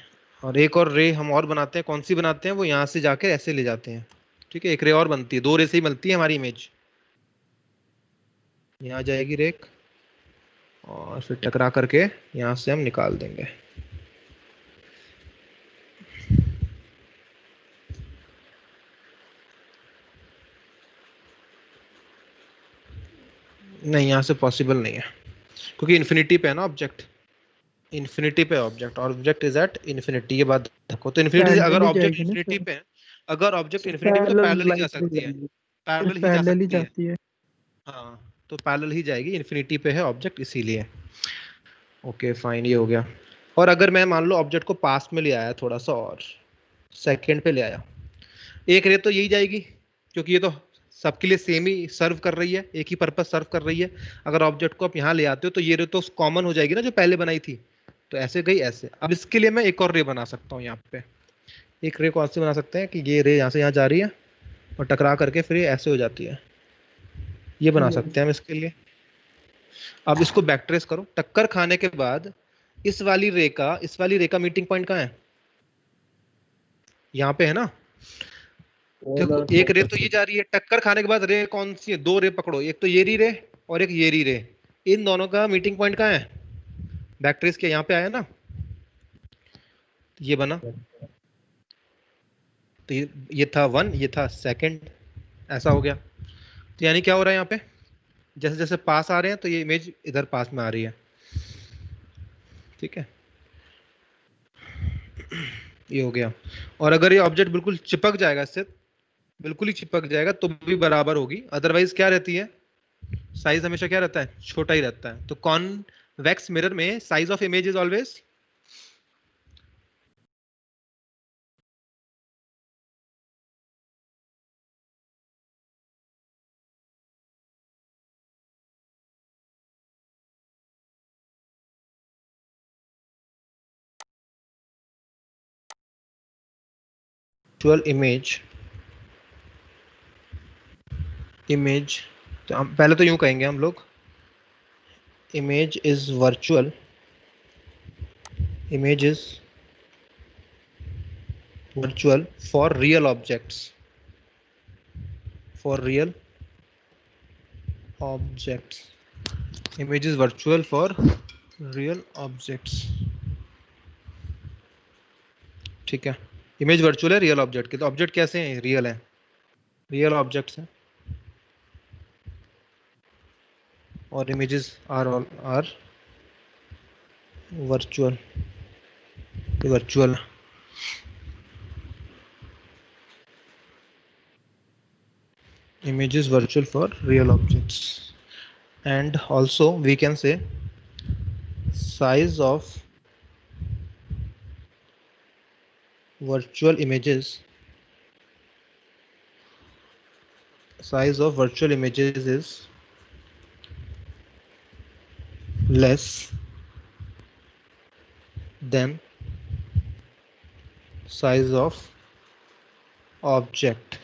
और एक और रे हम और बनाते हैं, कौन सी बनाते हैं? वो यहाँ से जाके ऐसे ले जाते हैं, ठीक है। एक रे और बनती है, 2 रे से ही मिलती है हमारी इमेज। यहाँ जाएगी रे और फिर टकरा करके यहाँ से हम निकाल देंगे। नहीं, यहाँ से पॉसिबल नहीं है, क्योंकि इन्फिनिटी पे है ना ऑब्जेक्ट, इन्फिनिटी पे object, object is at infinity. ये बात देखो, तो इन्फिनिटी अगर ऑब्जेक्ट इन्फिनिटी पे है, अगर ऑब्जेक्ट इन्फिनिटी पे तो पैरेलल ही जा सकती है, पैरेलल ही जा सकती है। हाँ तो पैरेलल ही जाएगी, इन्फिनिटी पे है ऑब्जेक्ट इसीलिए। ओके फाइन, ये हो गया। और अगर मैं मान लो ऑब्जेक्ट को पास में ले आया थोड़ा सा और सेकंड पे ले आया, एक रे तो यही जाएगी, क्योंकि ये तो सबके लिए सेम ही सर्व कर रही है, एक ही पर्पस सर्व कर रही है। अगर ऑब्जेक्ट को आप यहाँ ले आते हो तो ये रे तो कॉमन हो जाएगी ना जो पहले बनाई थी, तो ऐसे गई ऐसे। अब इसके लिए मैं एक और रे बना सकता हूँ, यहाँ पे एक रे कौन सी बना सकते हैं कि ये रे यहाँ से यहाँ जा रही है और टकरा करके फिर ये ऐसे हो जाती है, ये बना सकते हैं हम इसके लिए। अब इसको बैक ट्रेस करो, टक्कर खाने के बाद इस वाली रे का मीटिंग पॉइंट कहाँ है? यहाँ पे है ना। देखो एक रे तो ये जा रही है, टक्कर खाने के बाद रे कौन सी है? 2 रे पकड़ो, एक तो ये रे और एक ये रे, इन दोनों का मीटिंग पॉइंट कहाँ है? बैक ट्रेस के यहाँ पे आया ना, ये बना, तो ये था 1, ये था सेकंड, ऐसा हो गया। तो यानी क्या हो रहा है यहाँ पे? जैसे जैसे पास आ रहे हैं तो ये इमेज इधर पास में आ रही है, ठीक है, ये हो गया। और अगर ये ऑब्जेक्ट बिल्कुल चिपक जाएगा इससे, बिल्कुल ही चिपक जाएगा तो भी बराबर होगी, अदरवाइज क्या रहती है? साइज हमेशा क्या रहता है? छोटा ही रहता है। तो कॉन्वेक्स मिरर में size of image is always image. तो हम पहले तो यूं कहेंगे हम लोग, image is virtual for real objects, image is virtual for real objects, ठीक है। इमेज वर्चुअल है, रियल ऑब्जेक्ट के, तो ऑब्जेक्ट कैसे हैं? रियल है, रियल ऑब्जेक्ट्स हैं, और images are virtual, virtual. Images virtual for real objects, and also we can say size of virtual images, size of virtual images is less than size of object।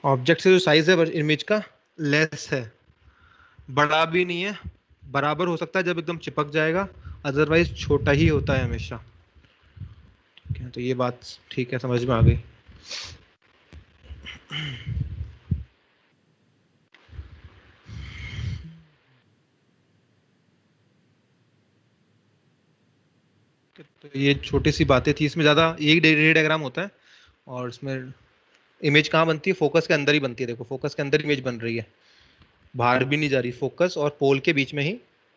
Object से जो size है image का less है, बड़ा भी नहीं है, बराबर हो सकता है जब एकदम चिपक जाएगा, अदरवाइज छोटा ही होता है हमेशा। ठीक है, तो ये बात ठीक है, समझ में आ गई। तो ये छोटी सी बातें थी, इसमें ज्यादा यही रे डायग्राम होता है, और इसमें इमेज कहाँ बनती है? फोकस के अंदर ही बनती है। देखो फोकस के अंदर इमेज बन रही है, बाहर भी नहीं जा रही, फोकस और पोल के बीच में ही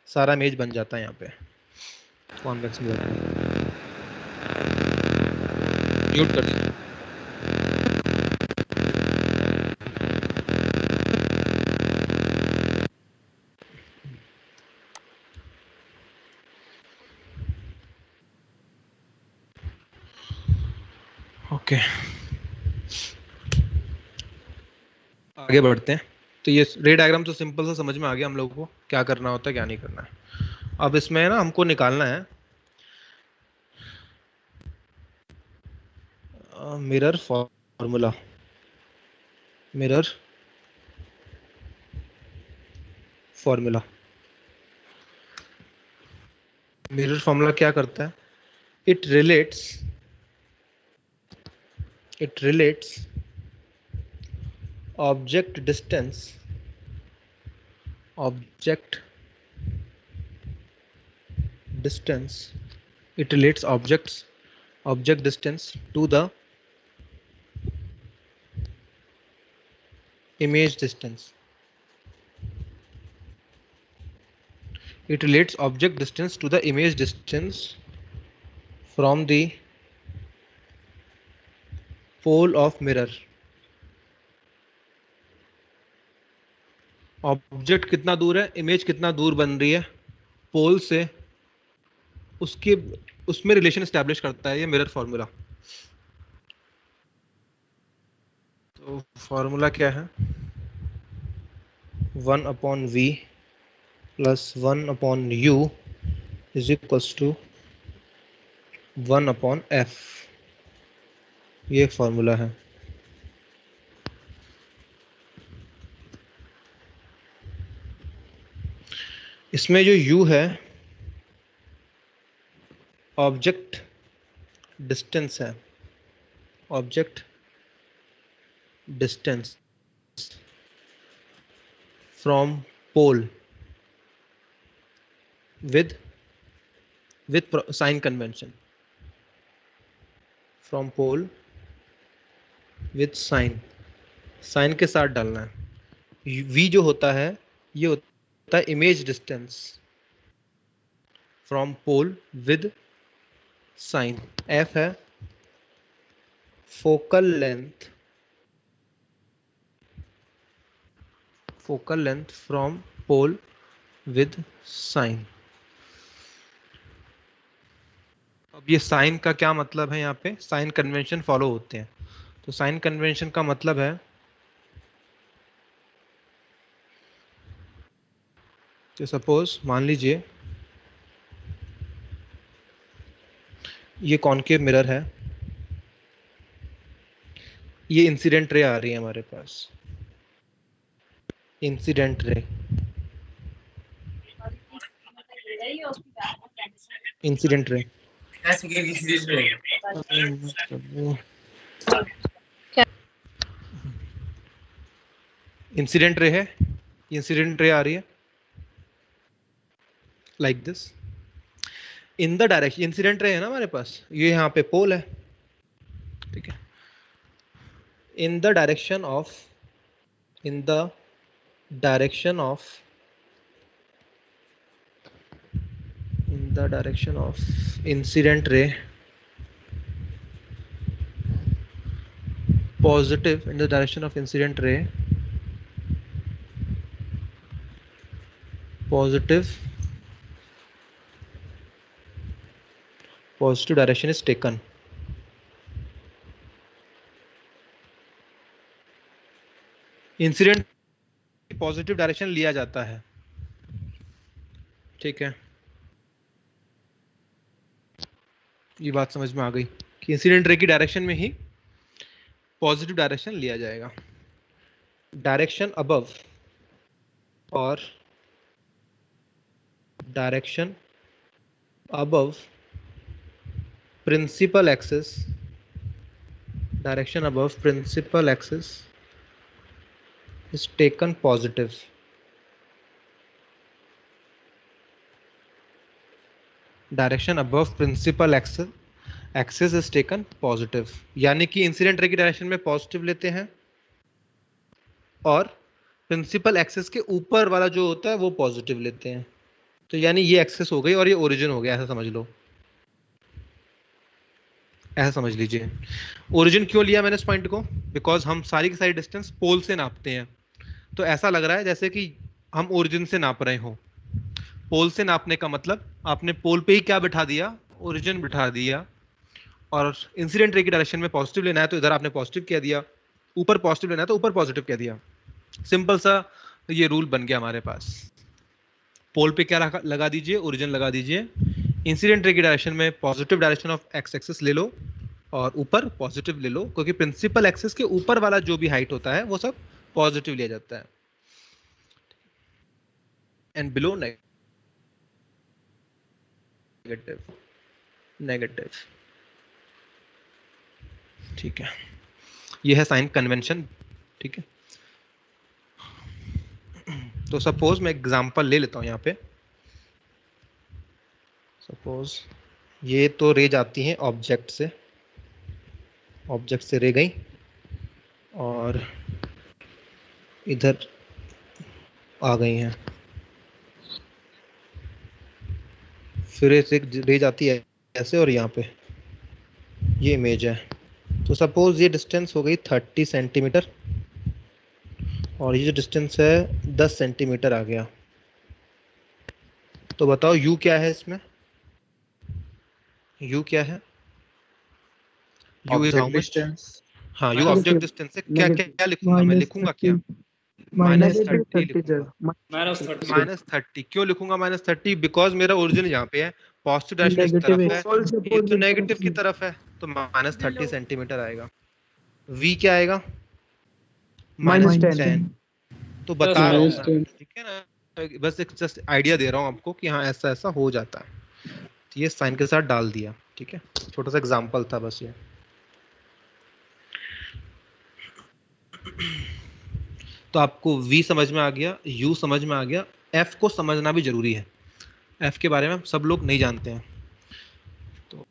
सारा इमेज बन जाता है यहाँ पे कॉन्वेक्स मिरर। म्यूट कर दीजिए। ओके, आगे बढ़ते हैं। तो ये रे डायग्राम तो सिंपल सा समझ में आ गया हम लोगों को क्या करना होता है क्या नहीं करना है। अब इसमें ना हमको निकालना है mirror formula. Mirror formula, mirror formula क्या करता है? It relates object distance it relates object distance to the image distance। It relates object distance to the image distance from the pole of mirror। Object कितना दूर है, image कितना दूर बन रही है पोल से, उसके उसमें रिलेशन एस्टैब्लिश करता है ये मिरर फॉर्मूला। तो फॉर्मूला क्या है? 1/v plus 1/u is equals to 1/f, ये फॉर्मूला है। इसमें जो u है ऑब्जेक्ट डिस्टेंस है, object distance from pole with sign convention, from pole with sign के साथ डालना है। v जो होता है ये होता है image distance from pole with sign. f है focal length from pole with sign. अब ये साइन का क्या मतलब है? यहाँ पे साइन कन्वेंशन फॉलो होते हैं। तो साइन कन्वेंशन का मतलब है कि सपोज मान लीजिए ये कॉनकेव मिरर है, ये इंसिडेंट रे आ रही है हमारे पास, incident ray, incident ray incident ray है, इंसिडेंट रे आ रही है, like this. In the direction, incident ray है ना हमारे पास, ये यहाँ पे पोल है, ठीक है। इन the direction of, in the direction of, in the direction of incident ray, positive in the direction of incident ray, positive direction is taken. Incident positive direction लिया जाता है, ठीक है। ये बात समझ में आ गई कि इंसिडेंट रे की डायरेक्शन में ही पॉजिटिव डायरेक्शन लिया जाएगा। डायरेक्शन अबव और direction above principal axis, direction above principal axis is taken positive. Direction above principal axis is taken positive. यानी कि इंसिडेंट रे की डायरेक्शन में पॉजिटिव लेते हैं और प्रिंसिपल एक्सिस के ऊपर वाला जो होता है वो पॉजिटिव लेते हैं। तो यानी ये एक्सिस हो गई और ये ओरिजिन हो गया, ऐसा समझ लो, ऐसा समझ लीजिए। ओरिजिन क्यों लिया मैंने इस पॉइंट को? बिकॉज हम सारी की सारी डिस्टेंस पोल से नापते हैं, तो ऐसा लग रहा है जैसे कि हम ओरिजिन से नाप रहे हो। पोल से नापने का मतलब आपने पोल पे ही क्या बिठा दिया, ओरिजिन बिठा दिया, और इंसिडेंट रे की डायरेक्शन में पॉजिटिव लेना है तो इधर आपने पॉजिटिव कह दिया, ऊपर पॉजिटिव लेना है तो ऊपर पॉजिटिव कह दिया। सिंपल सा ये रूल बन गया हमारे पास। पोल पे क्या लगा दीजिए, ओरिजिन लगा दीजिए। इंसिडेंट रे की डायरेक्शन में positive direction of x axis ले लो और ऊपर पॉजिटिव ले लो, क्योंकि प्रिंसिपल एक्सिस के ऊपर वाला जो भी हाइट होता है वो सब पॉजिटिव लिया जाता है। एंड बिलो नेगेटिव, नेगेटिव, ठीक है। ये है साइन कन्वेंशन, ठीक है। तो सपोज मैं एग्जांपल ले लेता हूं यहाँ पे। सपोज ये तो रे जाती है ऑब्जेक्ट से, ऑब्जेक्ट से रे गई और इधर आ गई हैं, फिर ऐसे रे जाती है ऐसे और यहाँ पे ये इमेज है। तो सपोज ये डिस्टेंस हो गई 30 सेंटीमीटर और ये जो डिस्टेंस है 10 सेंटीमीटर आ गया। तो बताओ u क्या है इसमें, u क्या है? u is how much? Distance हाँ, u ऑब्जेक्ट डिस्टेंस है। क्या क्या क्या लिखूंगा मैं? लिखूंगा क्या? -30 -30 क्यों लिखूंगा -30? बिकॉज मेरा ओरिजिन यहाँ पे है, पॉजिटिव डायरेक्शन इस तरफ है, ये तो नेगेटिव की तरफ है, तो -30 सेंटीमीटर आएगा। v क्या आएगा? -10। तो बता रहा हूँ, ठीक है ना, बस एक जस्ट आइडिया दे रहा हूँ आपको कि हाँ ऐसा ऐसा हो जाता है। तो ये साइन के साथ डाल दिया, ठीक है, छोटा सा एग्जांपल था बस ये। तो आपको v समझ में आ गया, u समझ में आ गया, f को समझना भी जरूरी है। f के बारे में सब लोग नहीं जानते हैं। तो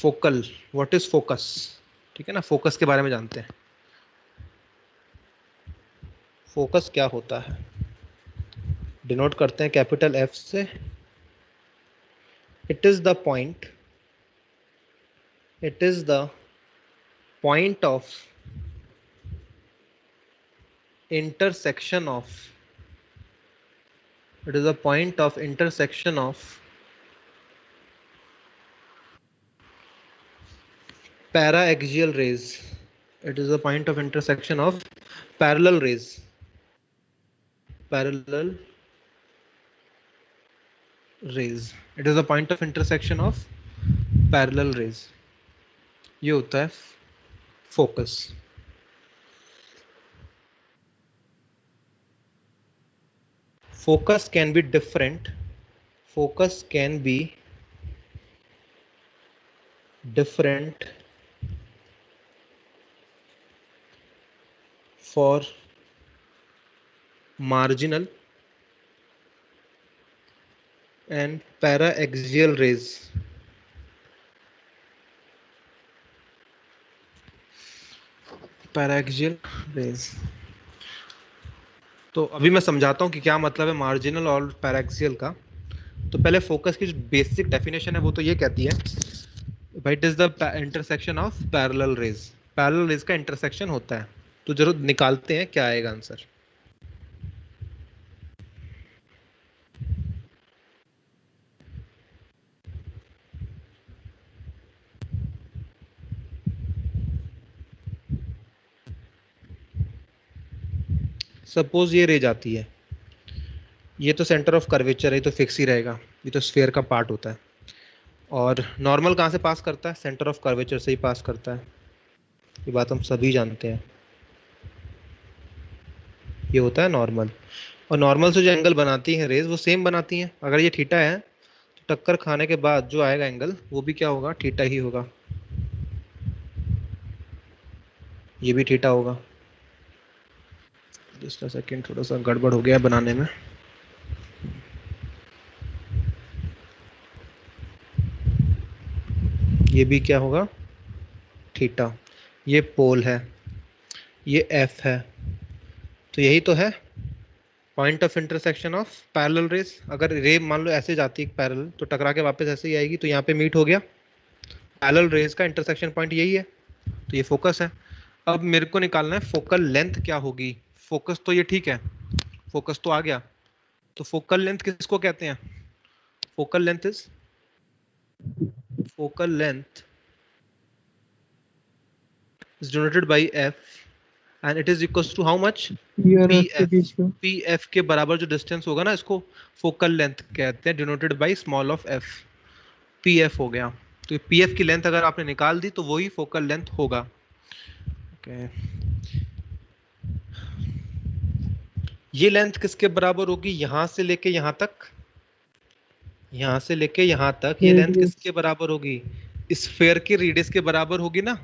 फोकल, व्हाट इज फोकस, ठीक है ना, फोकस के बारे में जानते हैं। फोकस क्या होता है? डिनोट करते हैं कैपिटल F से। It is the point, it is the point of intersection of, it is a point of intersection of para-axial rays, it is a point of intersection of parallel rays, parallel rays, it is a point of intersection of parallel rays। ये होता है focus. Focus can be different, focus can be different for marginal and para-axial rays. Para-axial rays. तो अभी मैं समझाता हूँ कि क्या मतलब है मार्जिनल और पैराक्सियल का। तो पहले फोकस की जो बेसिक डेफिनेशन है वो तो ये कहती है भाई it is the intersection of parallel raise. Parallel raise का इंटरसेक्शन होता है। तो जरूर निकालते हैं क्या आएगा आंसर। सपोज ये रे जाती है, ये तो सेंटर ऑफ कर्वेचर है, ये तो फिक्स ही रहेगा, ये तो स्फीयर का पार्ट होता है। और नॉर्मल कहाँ से पास करता है? सेंटर ऑफ कर्वेचर से ही पास करता है, ये बात हम सभी जानते हैं। ये होता है नॉर्मल। और नॉर्मल से जो एंगल बनाती है रेज वो सेम बनाती हैं। अगर ये थीटा है तो टक्कर खाने के बाद जो आएगा एंगल वो भी क्या होगा? थीटा ही होगा। ये भी थीटा होगा। जस्ट अ सेकंड, थोड़ा सा गड़बड़ हो गया बनाने में। ये भी क्या होगा? थीटा। ये पोल है, ये एफ है, तो यही तो है point of intersection of parallel raise. अगर रे मान लो ऐसे जाती है पैरेलल तो टकरा के वापस ऐसे ही आएगी, तो यहाँ पे मीट हो गया। पैरेलल रेज का इंटरसेक्शन पॉइंट यही है, तो ये फोकस है। अब मेरे को निकालना है फोकल लेंथ क्या होगी। फोकस तो ये ठीक है, फोकस तो आ गया, तो फोकल लेंथ किसको कहते हैं? Focal length is denoted by f and it is equals to how much? pf के बराबर जो डिस्टेंस होगा ना, इसको फोकल लेंथ कहते हैं, denoted by small of f। pf हो गया, तो pf की लेंथ अगर आपने निकाल दी तो वही फोकल लेंथ होगा। ओके, ये लेंथ किसके बराबर होगी? यहां से लेके यहां तक, यहां से लेके यहां तक ये लेंथ किसके बराबर होगी? स्फीयर के रेडियस के बराबर होगी ना।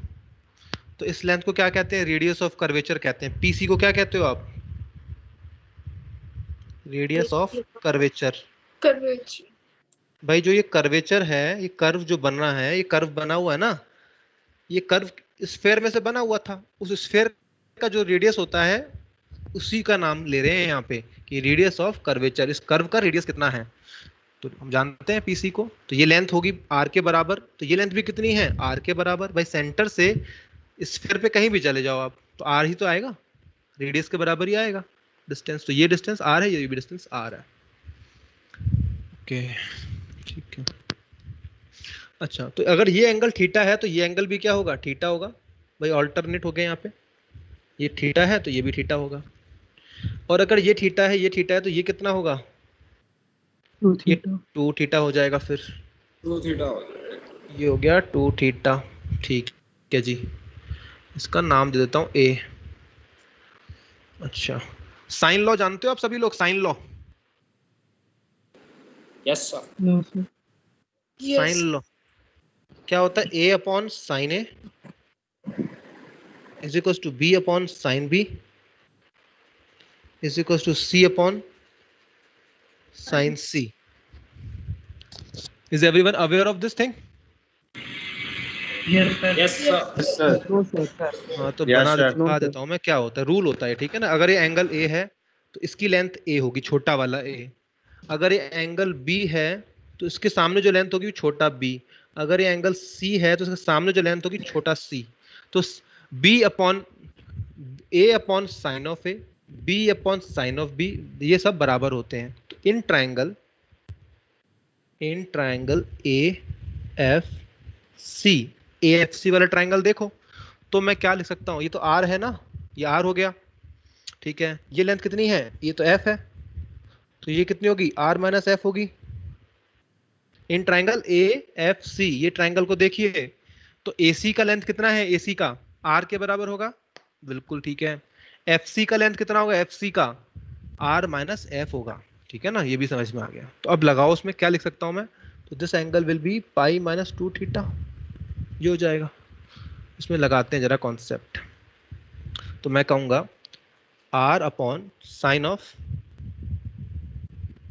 तो इस लेंथ को क्या कहते हैं? रेडियस ऑफ कर्वेचर कहते हैं। पीसी को क्या कहते हो आप? Radius of curvature. भाई जो ये कर्वेचर है, ये कर्व जो बन रहा है, ये कर्व बना हुआ है ना, ये कर्व स्फीयर में से बना हुआ था। उस स्फीयर का जो रेडियस होता है उसी का नाम ले रहे हैं यहाँ पे कि रेडियस ऑफ कर्वेचर। इस कर्व का रेडियस कितना है तो हम जानते हैं पीसी को। तो ये लेंथ होगी आर के बराबर, तो ये लेंथ भी कितनी है? आर के बराबर। भाई सेंटर से स्फीयर पे कहीं भी चले जाओ आप तो आर ही तो आएगा, रेडियस के बराबर ही आएगा डिस्टेंस। तो ये डिस्टेंस आर है, ये भी डिस्टेंस आर है। ओके ठीक है। अच्छा, तो अगर ये एंगल थीटा है तो ये एंगल भी क्या होगा? थीटा होगा। भाई ऑल्टरनेट हो गए यहाँ पे, ये थीटा है तो ये भी थीटा होगा। और अगर ये थीटा है, ये थीटा है, तो ये कितना होगा? ये 2 थीटा हो जाएगा। फिर 2 थीटा हो जाएगा। ये हो गया 2 थीटा। ठीक है जी, इसका नाम दे देता हूँ ए। अच्छा, साइन लॉ जानते हो आप सभी लोग? Sine law, yes sir. No sir. Sine law क्या होता है? A upon sine A is equal to B upon sine B is equal to C upon sine C. Is everyone aware of this thing? Yes sir. No sir. हाँ, तो Yes, बना sir. दिखा देता हूँ मैं क्या होता है। रूल होता है, ठीक है ना। अगर ये एंगल ए है तो इसकी लेंथ ए होगी, छोटा वाला ए। अगर ये एंगल बी है तो इसके सामने जो लेंथ होगी वो छोटा बी। अगर ये एंगल सी है तो इसके सामने जो लेंथ होगी छोटा सी। तो B upon A upon sine of A, B upon sine of B, ये सब बराबर होते हैं। तो in triangle A F C, A F C वाला ट्रायंगल देखो तो मैं क्या लिख सकता हूँ? ये तो आर है ना, ये आर हो गया, ठीक है। ये लेंथ कितनी है? ये तो एफ है, तो ये कितनी होगी? आर माइनस एफ होगी। इन ट्रायंगल ए एफ सी, ये ट्रायंगल को देखिए तो ए सी का लेंथ कितना है? ए सी का आर के बराबर होगा, बिल्कुल ठीक है। एफ सी का लेंथ कितना होगा? एफ सी का आर माइनस एफ होगा, ठीक है ना। ये भी समझ में आ गया। तो अब लगाओ उसमें, क्या लिख सकता हूं मैं? तो this angle will be pi minus 2 theta, ये हो जाएगा। इसमें लगाते हैं जरा कॉन्सेप्ट। तो मैं कहूंगा r upon sine of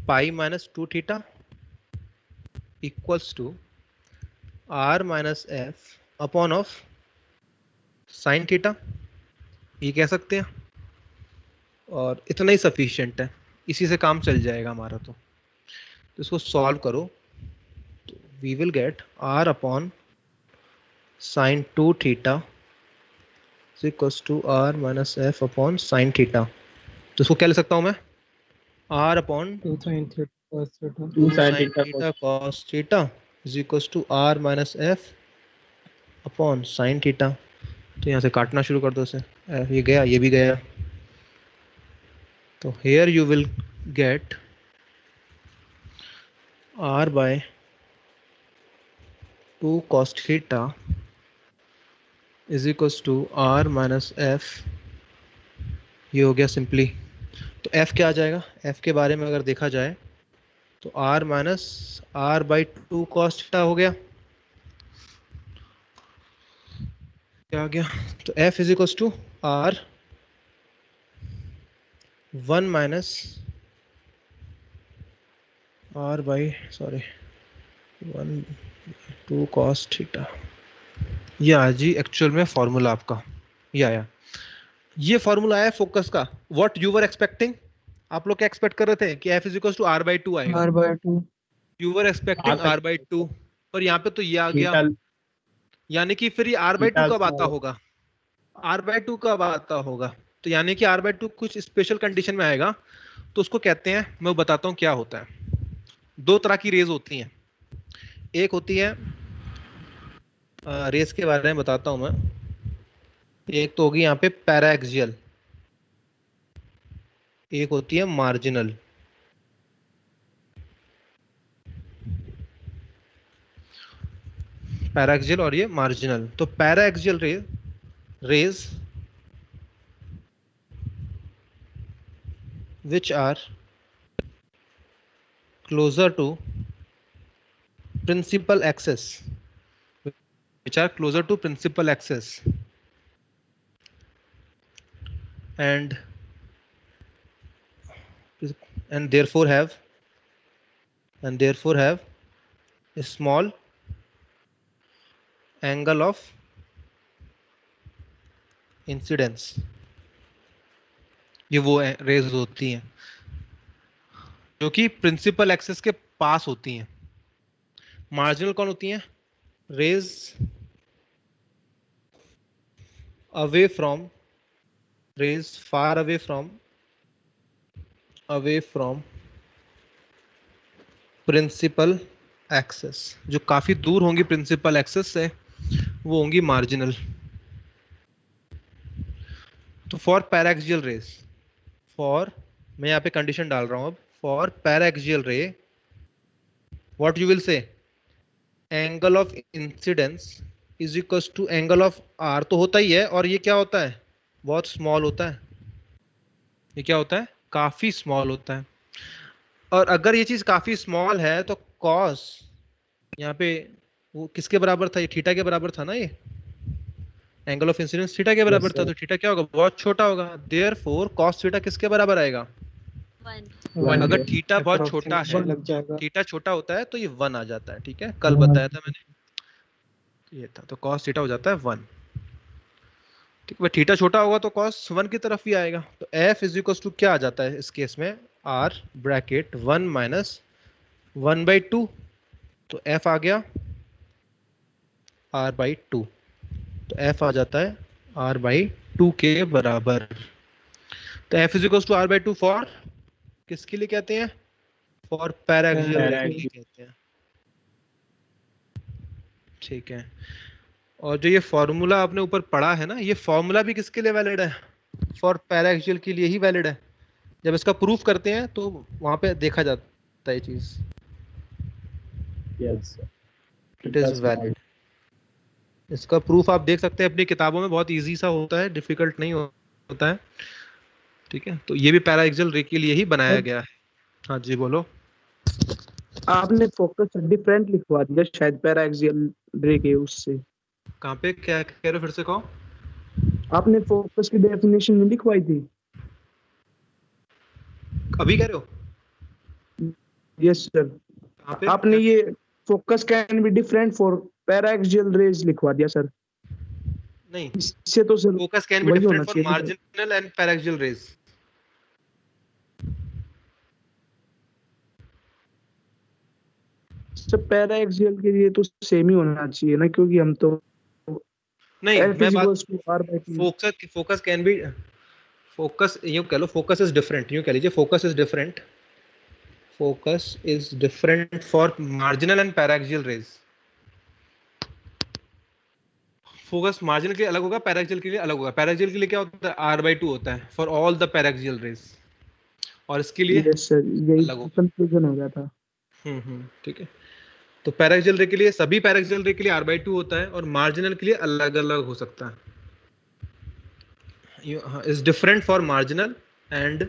pi minus 2 theta equals to R minus F upon of sine theta, ये कह सकते हैं, और इतना ही सफिशिएंट है, इसी से काम चल जाएगा हमारा। तो इसको सॉल्व करो तो we will get R upon sine 2 theta equals to R minus F upon sine theta. तो इसको क्या लिख सकता हूं मैं, R upon 2 sin theta cos theta 2 sin theta cos theta is equals to r minus f upon sin theta। तो यहाँ से काटना शुरू कर दो इसे, ये गया, ये भी गया। तो here you will get r by 2 cos theta is equals to r minus f, ये हो गया सिंपली। तो f क्या आ जाएगा, f के बारे में अगर देखा जाए तो r minus r by 2 cos theta हो गया, क्या आ गया, तो f is equals to r 1 minus r by 2 cos theta. ये आ जी एक्चुअल में फॉर्मूला आपका, ये आया, ये फॉर्मूला आया फोकस का। व्हाट यू वर एक्सपेक्टिंग, आप लोग क्या एक्सपेक्ट कर रहे थे कि f is equals to r by 2 आएगा, r by 2 you were expecting r by 2, पर यहाँ पे तो ये आ गया, यानी कि फिर ये r बाई 2 कब आता होगा, r बाई 2 कब आता होगा, तो यानी कि r बाई 2 कुछ स्पेशल कंडीशन में आएगा। तो उसको कहते हैं, मैं बताता हूँ क्या होता है। दो तरह की रेज होती हैं, एक होती है रेज के बारे में बताता हूँ मैं, एक तो होगी यहाँ पे पैराएक्सियल, एक होती है मार्जिनल। पैराएक्सियल और ये मार्जिनल। तो paraxial rays which are closer to principal axis, and therefore have a small angle of incidence। ये वो रेज होती हैं जो कि प्रिंसिपल एक्सिस के पास होती हैं। मार्जिनल कौन होती हैं, rays away from, rays far away from principal axis, जो काफी दूर होंगी प्रिंसिपल एक्सिस से, वो होंगी मार्जिनल। तो फॉर पैराएक्सियल रेज, फॉर, मैं यहाँ पे कंडीशन डाल रहा हूँ अब, for paraxial ray what you will say, angle of incidence is equal to angle of R, तो होता ही है, और ये क्या होता है, बहुत स्मॉल होता है, ये क्या होता है, काफी स्मॉल होता है। और अगर ये चीज काफी स्मॉल है तो कॉस यहाँ पे वो किसके बराबर था, ये थीटा के बराबर था ना, ये एंगल ऑफ इंसिडेंस थीटा के बराबर था, तो थीटा क्या होगा, बहुत छोटा होगा। देयरफॉर कॉस थीटा किसके बराबर आएगा, 1। अगर थीटा बहुत छोटा है, लग जाएगा। थीटा छोटा होता है तो ये 1 आ जाता है, ठीक है, कल बताया था मैंने, ये था, तो कॉस थीटा हो जाता है 1, ठीक है। थीटा छोटा होगा तो कॉस 1 की तरफ ही आएगा। तो f इज इक्वल टू क्या आ जाता है इस केस में, r ब्रैकेट 1 माइनस 1/2, तो f आ गया r/2, तो f आ जाता है r/2 के बराबर। तो f is equal to r/2 for किसके लिए कहते हैं, फॉर पैराएक्सियल के लिए कहते हैं, ठीक है। और जो ये फॉर्मूला आपने ऊपर पढ़ा है ना, ये फॉर्मूला भी किसके लिए वैलिड है, फॉर पैराएक्सियल के लिए ही वैलिड है। जब इसका प्रूफ करते हैं तो वहां पे देखा जाता है चीज, इट इज वैलिड। इसका प्रूफ आप देख सकते हैं अपनी किताबों में, बहुत इजी सा होता है, डिफिकल्ट नहीं होता है, ठीक है। तो ये भी पैराएक्सियल रे के लिए ही बनाया गया है। हाँ जी बोलो। आपने फोकस डिफरेंट लिखवा दिया शायद पैराएक्सियल रे के उससे। कहाँ पे, क्या कह रहे हो, फिर से कहो। आपने फोकस की डेफिनेशन नहीं लिखवाई थी। अभी कह रहे हो? Yes sir. कहाँ पे? आपने ये focus can be different for paraxial rays लिखवा दिया सर। नहीं, इससे तो सर फोकस कैन बी वही होना डिफरेंट फॉर चाहिए ना। Marginal and paraxial rays. Sir paraxial के लिए तो सेम ही होना चाहिए ना, क्योंकि हम तो नहीं, F मैं is बात equals to R/T। Focus can be, focus यूं कह लो, फोकस इज डिफरेंट, यूं कह लीजिए focus is different, focus is different for marginal and paraxial rays. Focus marginal के लिए अलग होगा, पैराक्सियल के लिए अलग होगा। पैराक्सियल के लिए क्या होता है, R/2 होता है for all the paraxial raise, और इसके लिए यस सर, यही अलग होगा। कंफ्यूजन हो गया था। ठीक है। तो पैराक्सियल रे के लिए, सभी पैराक्सियल रे के लिए R/2 होता है, और मार्जिनल के लिए अलग अलग हो सकता है। Is different for marginal and,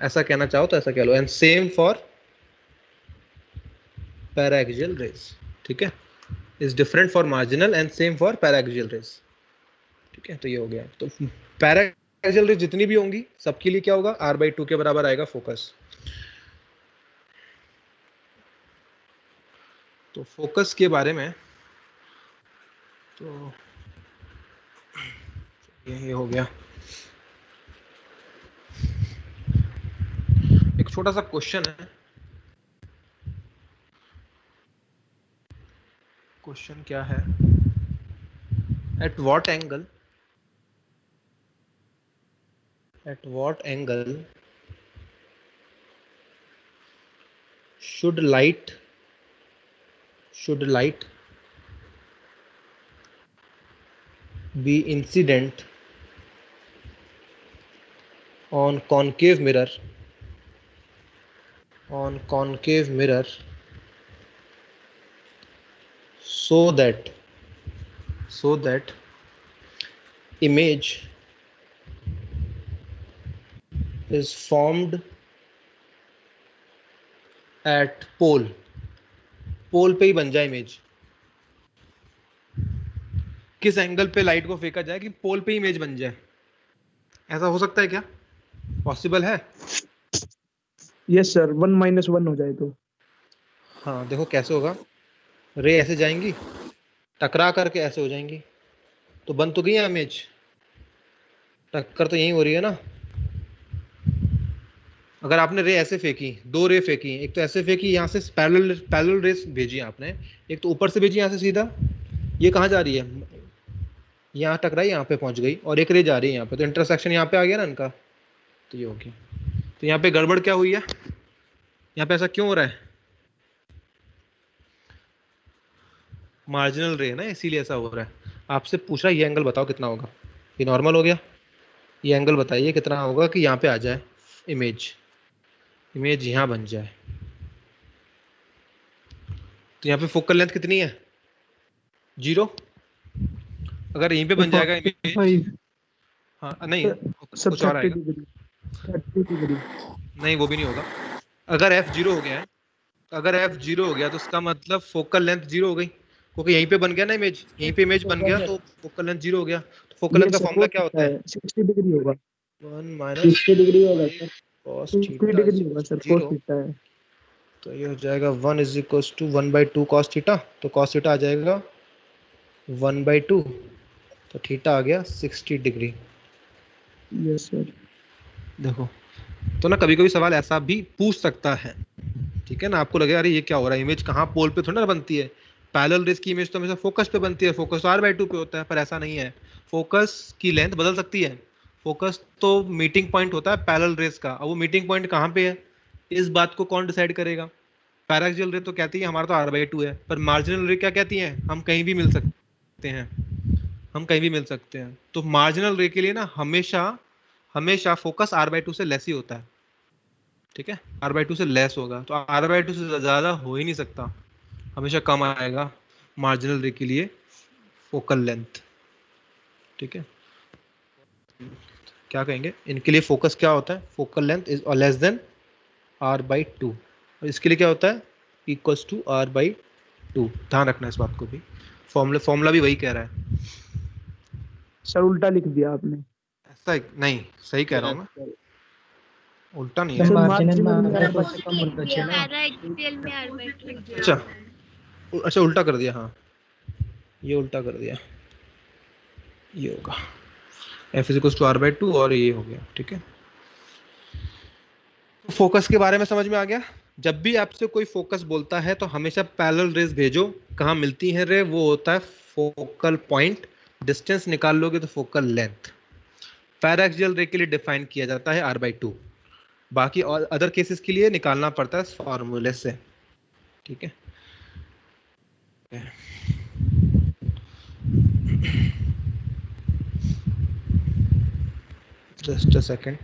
ऐसा कहना चाहो तो ऐसा कह लो, and same for paraxial rays. ठीक है, is different for marginal and same for paraxial rays. ठीक है, तो ये हो गया। तो पैराक्सियल रेज जितनी भी होंगी सबके लिए क्या होगा, R/2 के बराबर आएगा फोकस। तो फोकस के बारे में तो ये हो गया। एक छोटा सा क्वेश्चन है, क्वेश्चन क्या है, at what angle should light be incident on concave mirror so that image is formed at pole पे ही बन जाए इमेज। किस एंगल पे लाइट को फेंका जाए कि पोल पे ही इमेज बन जाए, ऐसा हो सकता है क्या, पॉसिबल है? यस सर, 1 - 1 हो जाए तो। हाँ देखो कैसे होगा, रे ऐसे जाएंगी, टकरा करके ऐसे हो जाएंगी, तो बन तो गई है इमेज, टक्कर तो यही हो रही है ना। अगर आपने रे ऐसे फेंकी, दो रे फेंकी, एक तो ऐसे फेंकी, यहाँ से पैरेलल रेस भेजी आपने, एक तो ऊपर से भेजी यहाँ से सीधा, ये कहाँ जा रही है, यहाँ टकराई, यहाँ पे पहुंच गई, और एक रे जा रही है यहाँ पे, तो इंटरसेक्शन यहाँ पे आ गया ना इनका, तो ये हो गया। तो यहाँ पे गड़बड़ क्या हुई है, यहाँ पे ऐसा क्यों हो रहा है, मार्जिनल रे है ना, इसीलिए ऐसा हो रहा है। आपसे पूछ रहा है ये एंगल बताओ कितना होगा, ये नॉर्मल हो गया, ये एंगल बताइए कितना होगा कि यहाँ पे आ जाए इमेज यहाँ बन जाए। तो यहाँ पे फोकल लेंथ कितनी है, 0। अगर यहीं पे बन जाएगा इमेज, हाँ नहीं कुछ और आएगा, 30 डिग्री। नहीं वो भी नहीं होगा। अगर f 0 हो गया है, तो उसका मतलब फोकल लेंथ 0 हो गई, क्योंकि यहीं पे बन गया ना इमेज, यहीं पे इमेज बन गया, तो फोकल लेंथ 0 हो गया। तो फोकल लेंथ का फॉर्मूला क्या होता है, 60 डिग्री होगा, 1 - 60 डिग्री होगा सर, cos 60 डिग्री होगा सर, cos थीटा है। तो ये हो जाएगा 1 = 1/2 cos थीटा, तो cos थीटा आ जाएगा 1/2, तो थीटा आ गया 60 डिग्री। Yes sir. देखो तो ना कभी कभी सवाल ऐसा भी पूछ सकता है, ठीक है ना, आपको लगेगा अरे ये क्या हो रहा है, इमेज कहाँ पोल पे थोड़ी ना बनती है, पैरेलल रेस की इमेज तो हमेशा फोकस पे बनती है, फोकस तो R/2 पे होता है, पर ऐसा नहीं है, फोकस की लेंथ बदल सकती है। फोकस तो मीटिंग पॉइंट होता है पैरेलल रेस का, अब वो मीटिंग पॉइंट कहाँ पे है, इस बात को कौन डिसाइड करेगा। पैराक्सियल रे तो कहती है हमारा तो R/2 है, पर मार्जिनल रे क्या कहती है, हम कहीं भी मिल सकते हैं, तो मार्जिनल रे के लिए ना हमेशा फोकस R/2 से लेस ही होता है, ठीक है, R/2 से लेस होगा, तो R/2 से ज्यादा हो ही नहीं सकता, हमेशा कम आएगा मार्जिनल रे के लिए फोकल लेंथ, ठीक है। क्या कहेंगे इनके लिए, फोकस क्या होता है, focal length is less than R/2, और इसके लिए क्या होता है, इक्वल्स टू R/2, ध्यान रखना इस बात को भी, फॉर्मूला भी वही कह रहा है। सर उल्टा लिख दिया आपने। ऐसा नहीं, सही कह रहा हूँ मैं, उल्टा नहीं है। सर मार्जिनल में मार्जिनल में R/2 से कम होना चाहिए ना। पैराएक्सियल में R/2। अच्छा अच्छा उल्टा कर दिया, हाँ ये उल्टा कर दिया, ये होगा f is equal to r/2 और ये हो गया, ठीक है। तो फोकस के बारे में समझ में आ गया। जब भी आपसे कोई फोकस बोलता है तो हमेशा पैरेलल रेज भेजो। कहाँ मिलती है रे, वो होता है फोकल पॉइंट। डिस्टेंस निकाल लोगे तो फोकल लेंथ। पैराक्सियल रे के लिए डिफाइन किया जाता है r/2। बाकी और अदर केसेस के लिए निकालना पड़ता है फॉर्मूले से, ठीक है। Just a second.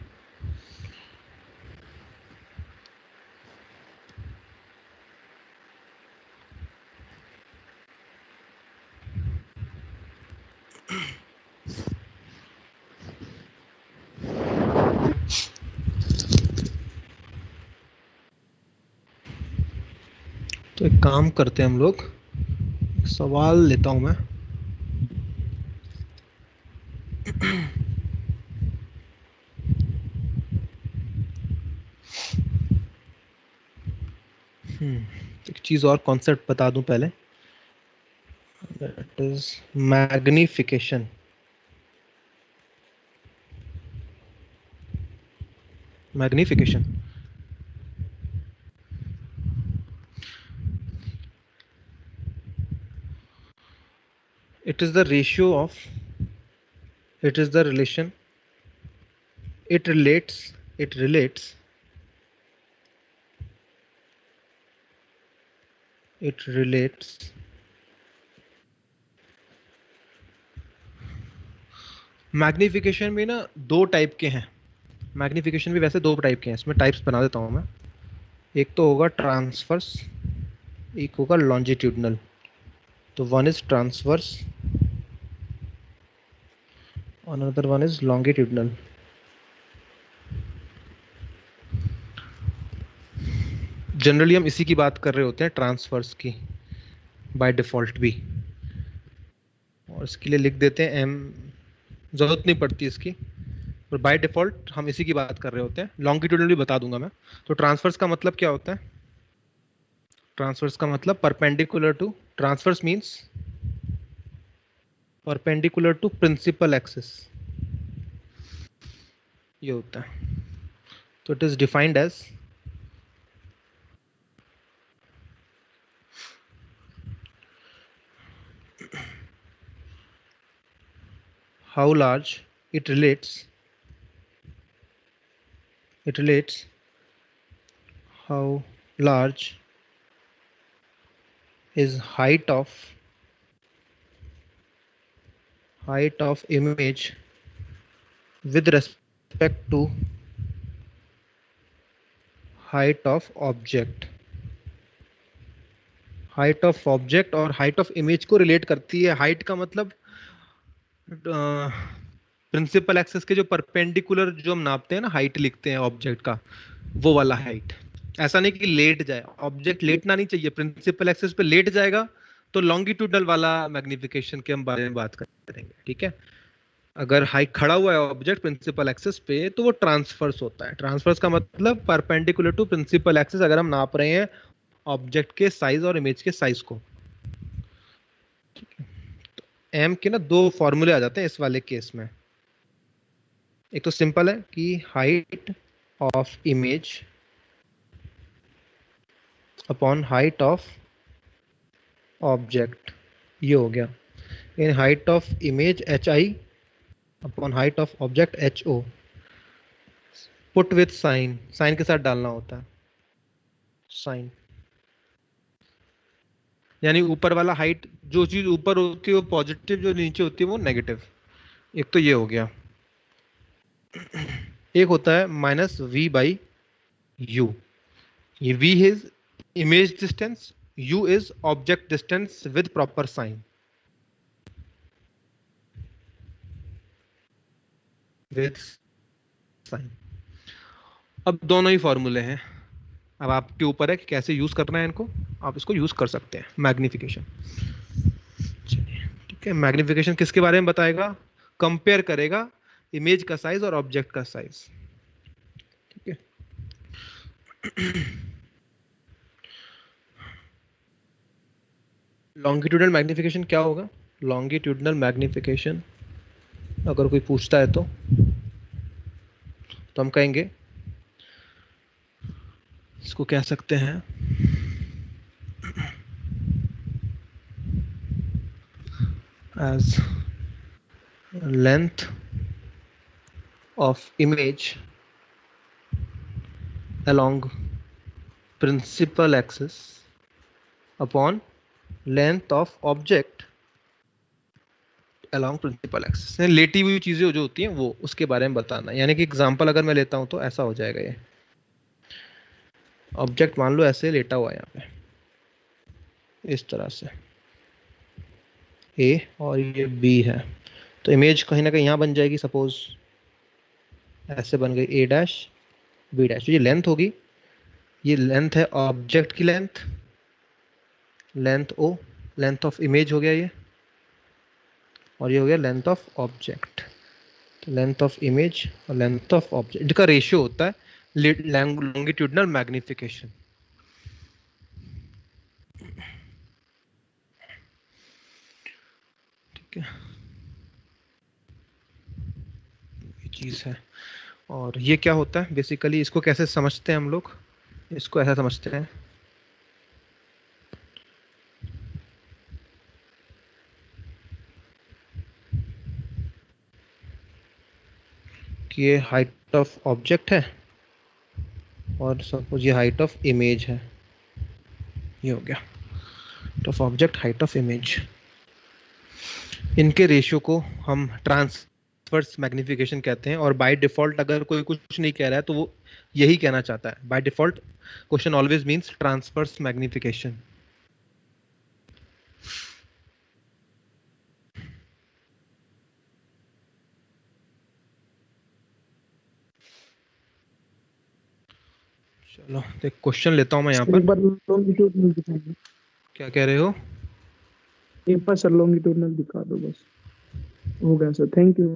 तो एक काम करते हैं हम लोग, सवाल लेता हूं मैं। एक चीज और कॉन्सेप्ट बता दूं पहले, that is magnification. Magnification it is the ratio of, it is the relation, it relates magnification में ना दो टाइप के हैं। मैग्निफिकेशन भी वैसे दो टाइप के हैं, इसमें टाइप्स बना देता हूं मैं। एक तो होगा ट्रांसवर्स, एक होगा लॉन्जिट्यूडनल। तो one is transverse, another one is longitudinal. Generally हम इसी की बात कर रहे होते हैं, ट्रांसवर्स की, बाय डिफॉल्ट भी। और इसके लिए लिख देते हैं एम, जरूरत नहीं पड़ती इसकी, और बाय डिफॉल्ट हम इसी की बात कर रहे होते हैं। लॉन्गिट्यूडनल भी बता दूंगा मैं। तो ट्रांसवर्स का मतलब क्या होता है? ट्रांसवर्स का मतलब perpendicular to, transverse means perpendicular to principal axis, ये होता है। तो it is defined as how large it relates how large is height of image with respect to height of object। Height of object और height of image को relate करती है। Height का मतलब प्रिंसिपल एक्सिस के जो परपेंडिकुलर जो हम नापते हैं ना, हाइट लिखते हैं ऑब्जेक्ट का, वो वाला हाइट। ऐसा नहीं कि लेट जाए ऑब्जेक्ट, लेटना नहीं चाहिए। प्रिंसिपल एक्सिस पे लेट जाएगा तो लॉन्गिट्यूडनल वाला मैग्निफिकेशन के हम बारे में बात करेंगे, ठीक है। अगर हाइट खड़ा हुआ है ऑब्जेक्ट प्रिंसिपल एक्सिस पे तो वो ट्रांसफर्स होता है। ट्रांसफर्स का मतलब परपेंडिकुलर टू प्रिंसिपल एक्सिस, अगर हम नाप रहे हैं ऑब्जेक्ट के साइज और इमेज के साइज को। एम के ना दो फॉर्मूले आ जाते हैं इस वाले केस में। एक तो सिंपल है कि height of image upon height of object, ये हो गया। In height of image HI upon height of object HO। Put with sign, sign के साथ डालना होता है साइन, यानी ऊपर वाला हाइट, जो चीज ऊपर होती है वो पॉजिटिव, जो नीचे होती है वो नेगेटिव। एक तो ये हो गया। एक होता है -v/u। ये v is image distance, u is object distance with proper sign, with sign. अब दोनों ही फॉर्मूले हैं, अब आपके ऊपर है कि कैसे यूज करना है इनको। आप इसको यूज कर सकते हैं मैग्निफिकेशन। ठीक है, मैग्निफिकेशन किसके बारे में बताएगा? कंपेयर करेगा इमेज का साइज और ऑब्जेक्ट का साइज, ठीक है। लॉन्गिट्यूडनल मैग्निफिकेशन क्या होगा? लॉन्गिट्यूडनल मैग्निफिकेशन अगर कोई पूछता है तो हम कहेंगे, इसको कह सकते हैं as length of image along principal axis upon length of object along principal axis। लेटी हुई चीजें जो होती हैं वो उसके बारे में बताना, यानी कि एग्जांपल अगर मैं लेता हूं तो ऐसा हो जाएगा। ये ऑब्जेक्ट मान लो ऐसे लेटा हुआ है यहाँ पे इस तरह से, ए और ये बी है, तो इमेज कहीं ना कहीं यहाँ बन जाएगी। सपोज ऐसे बन गई ए डैश बी डैश। तो ये लेंथ होगी, ये लेंथ है ऑब्जेक्ट की length, length O, length of image हो गया ये, और ये हो गया लेंथ ऑफ ऑब्जेक्ट। तो लेंथ ऑफ इमेज और लेंथ ऑफ ऑब्जेक्ट का रेशियो होता है लॉन्गिट्यूडनल मैग्निफिकेशन। ठीक है, ये चीज है। और ये क्या होता है बेसिकली, इसको कैसे समझते हैं हम लोग? इसको ऐसा समझते हैं कि ये हाइट ऑफ ऑब्जेक्ट है और सपोज ये हाइट ऑफ इमेज है। ये हो गया height of object, height of image. इनके रेशियो को हम ट्रांसवर्स मैग्निफिकेशन कहते हैं। और बाय डिफॉल्ट अगर कोई कुछ नहीं कह रहा है तो वो यही कहना चाहता है। By default question always means transverse magnification. चलो एक क्वेश्चन लेता हूं मैं यहाँ एक पर। बार लॉन्गिट्यूडनल दिखाइए। क्या कह रहे हो? एक बार सर लॉन्गिट्यूडनल दिखा दो बस। हो गया सर, थैंक यू।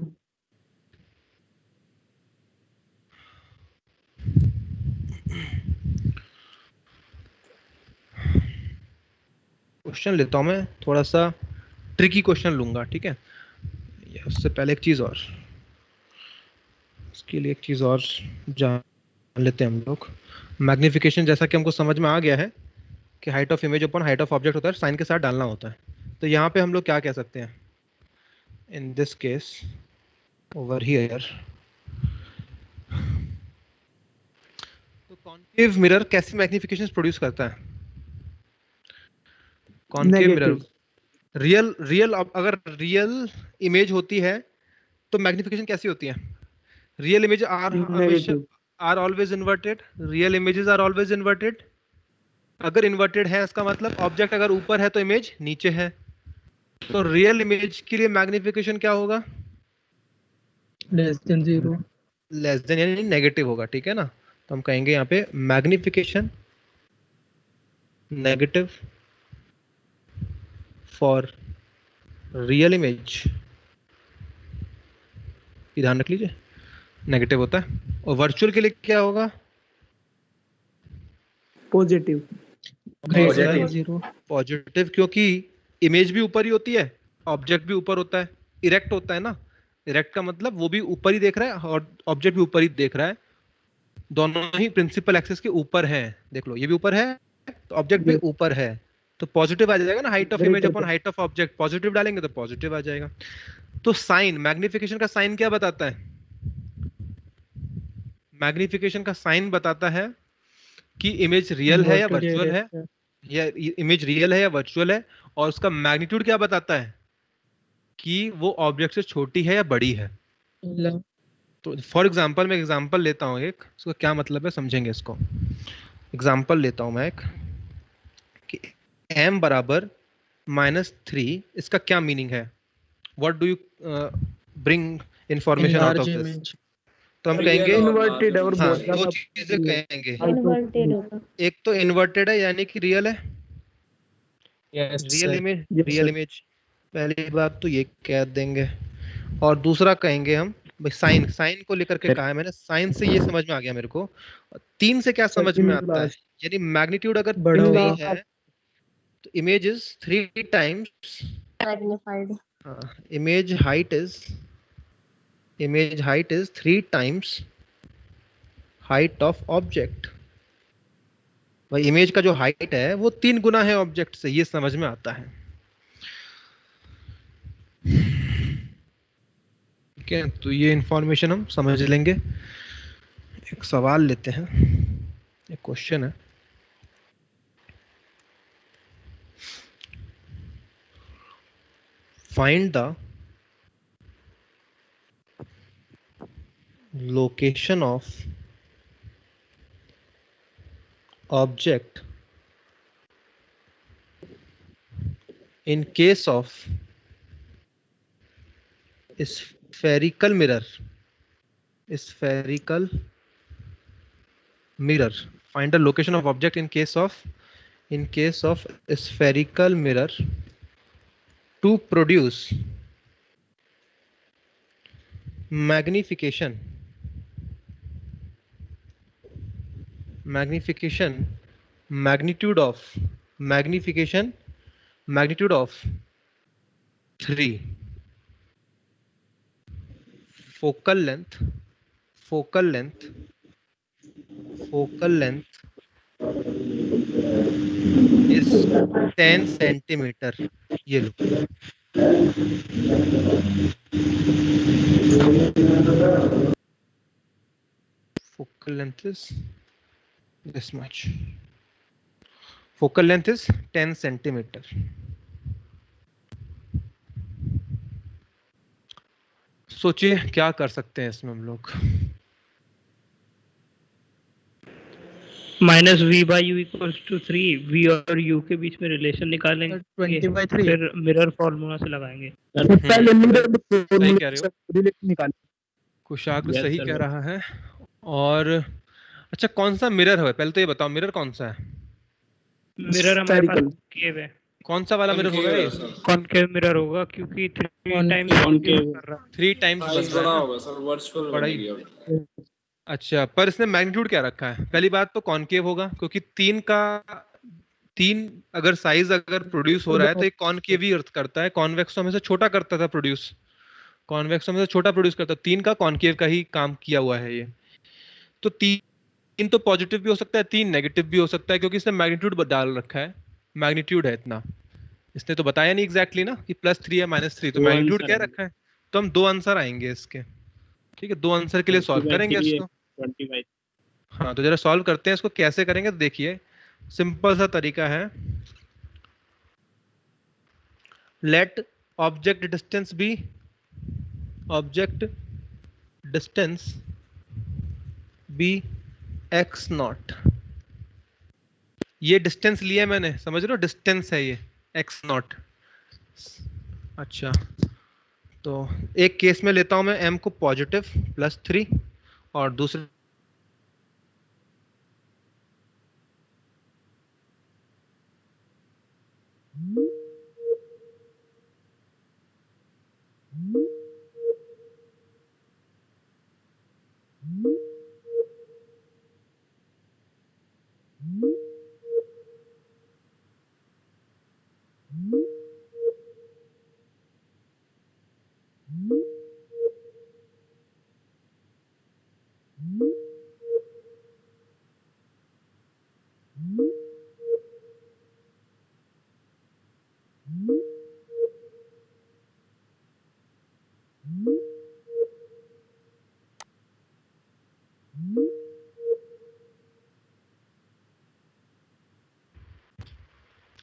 क्वेश्चन लेता हूं मैं, थोड़ा सा ट्रिकी क्वेश्चन लूंगा, ठीक है? या उससे पहले एक चीज और, इसके लिए एक चीज और जान लेते हैं हम लोग। मैग्निफिकेशन जैसा कि हमको समझ में आ गया है कि height of image upon height of object होता है, साइन के साथ डालना होता है। तो यहाँ पे हम लोग क्या कह सकते हैं? In this case over here, तो कॉन्केव मिरर कैसी मैग्निफिकेशन प्रोड्यूस करता है? कॉन्केव मिरर रियल अगर रियल इमेज होती है तो मैग्निफिकेशन कैसी होती है? Real image are always inverted, real images are always inverted. अगर इन्वर्टेड है इसका मतलब ऑब्जेक्ट अगर ऊपर है तो इमेज नीचे है। तो रियल इमेज के लिए मैग्निफिकेशन क्या होगा? Less than 0। लेस देन यानी नेगेटिव होगा, ठीक है ना? तो हम कहेंगे यहाँ पे magnification negative for real image, ध्यान रख लीजिए नेगेटिव होता है। और वर्चुअल के लिए क्या होगा? पॉजिटिव। पॉजिटिव, क्योंकि इमेज भी ऊपर ही होती है, ऑब्जेक्ट भी ऊपर होता है, इरेक्ट होता है ना। इरेक्ट का मतलब वो भी ऊपर ही देख रहा है और ऑब्जेक्ट भी ऊपर ही देख रहा है, दोनों ही प्रिंसिपल एक्सिस के ऊपर हैं। देख लो ये भी ऊपर है तो ऑब्जेक्ट भी ऊपर है, तो पॉजिटिव आ जाएगा ना। Height of image upon height of object, positive डालेंगे तो पॉजिटिव आ जाएगा। तो साइन, मैग्निफिकेशन का साइन क्या बताता है? मैग्निफिकेशन का साइन बताता है कि इमेज रियल है या वर्चुअल है, या इमेज रियल है या वर्चुअल है। और उसका मैग्नीट्यूड क्या बताता है कि वो ऑब्जेक्ट से छोटी है या बड़ी है। तो फॉर एग्जांपल मैं एग्जांपल लेता हूं एक, उसका क्या मतलब है समझेंगे इसको। एग्जांपल लेता हूं मैं एक कि m बराबर -3, इसका क्या मीनिंग है? What do you bring information out of this? तो हम कहेंगे इन्वर्टेड और हाँ, दो चीजें कहेंगे। इन्वर्टेड होगा। एक तो इन्वर्टेड है यानी कि रियल है, yes real image, real image, पहली बात तो ये कह देंगे। और दूसरा कहेंगे हम भाई साइन, साइन को लेकर के कहा है मैंने, साइन से ये समझ में आ गया मेरे को। 3 से क्या समझ में आता है? यानी मैग्नीट्यूड अगर 3 है तो image is 3 times Magnified. image height is 3 times height of object. भाई इमेज का जो हाइट है वो 3 गुना है ऑब्जेक्ट से, ये समझ में आता है। ठीक है, तो ये इंफॉर्मेशन हम समझ लेंगे। एक सवाल लेते हैं, एक क्वेश्चन है। Find the location of object in case of spherical mirror. Find the location of object in case of spherical mirror to produce magnification magnitude of 3, focal length is 10 centimeter. ये लो, focal length is this much. Focal length is 10 centimeter. सोचिए क्या कर सकते हैं इसमें हम लोग। Minus V by U equals to 3, V और यू के बीच में रिलेशन निकालेंगे, 20/3 फिर मिरर फॉर्मूला से लगाएंगे। पहले मिरर सही कह रहे हो, रिलेशन निकाल। कुशाग्र Yes, सही sir. कह रहा है। और अच्छा, कौन सा मिरर है, पहले तो ये बताओ मिरर कौन सा है? मिरर हमारे पास Spherical. कॉनकेव है, कौन सा वाला मिरर होगा ये? कॉनकेव मिरर होगा क्योंकि 3 टाइम्स Concave. कर रहा है। 3 टाइम्स साइज बड़ा होगा सर, वर्चुअल बड़ा ही। अच्छा, पर इसने मैग्नीट्यूड क्या रखा है? पहली बात तो कॉनकेव होगा, क्योंकि 3 अगर साइज अगर प्रोड्यूस हो रहा है तो एक कॉनकेव ही अर्थ करता है। कॉन्वेक्स तो हमेशा छोटा करता था प्रोड्यूस, कॉन्वेक्स हमेशा छोटा प्रोड्यूस करता है। 3 का कॉनकेव का ही काम किया हुआ है ये। तो 3 तो पॉजिटिव भी हो सकता है, 3 नेगेटिव भी हो सकता है, क्योंकि इसने मैग्नीट्यूड डाल रखा है। मैग्नीट्यूड है इतना, इसने तो बताया नहीं एग्जैक्टली ना कि +3 या -3, तो मैग्नीट्यूड क्या रखा है। तो हम 2 आंसर आएंगे इसके। ठीक है, 2 आंसर के लिए सॉल्व करेंगे इसको। 20/3। हाँ, तो जरा सॉल्व करते हैं इसको। कैसे करेंगे तो देखिए, सिंपल सा तरीका है। Let object distance be x0। ये डिस्टेंस लिया मैंने, समझ रहे हो, डिस्टेंस है ये x0। अच्छा, तो एक केस में लेता हूं मैं m को पॉजिटिव +3 और दूसरे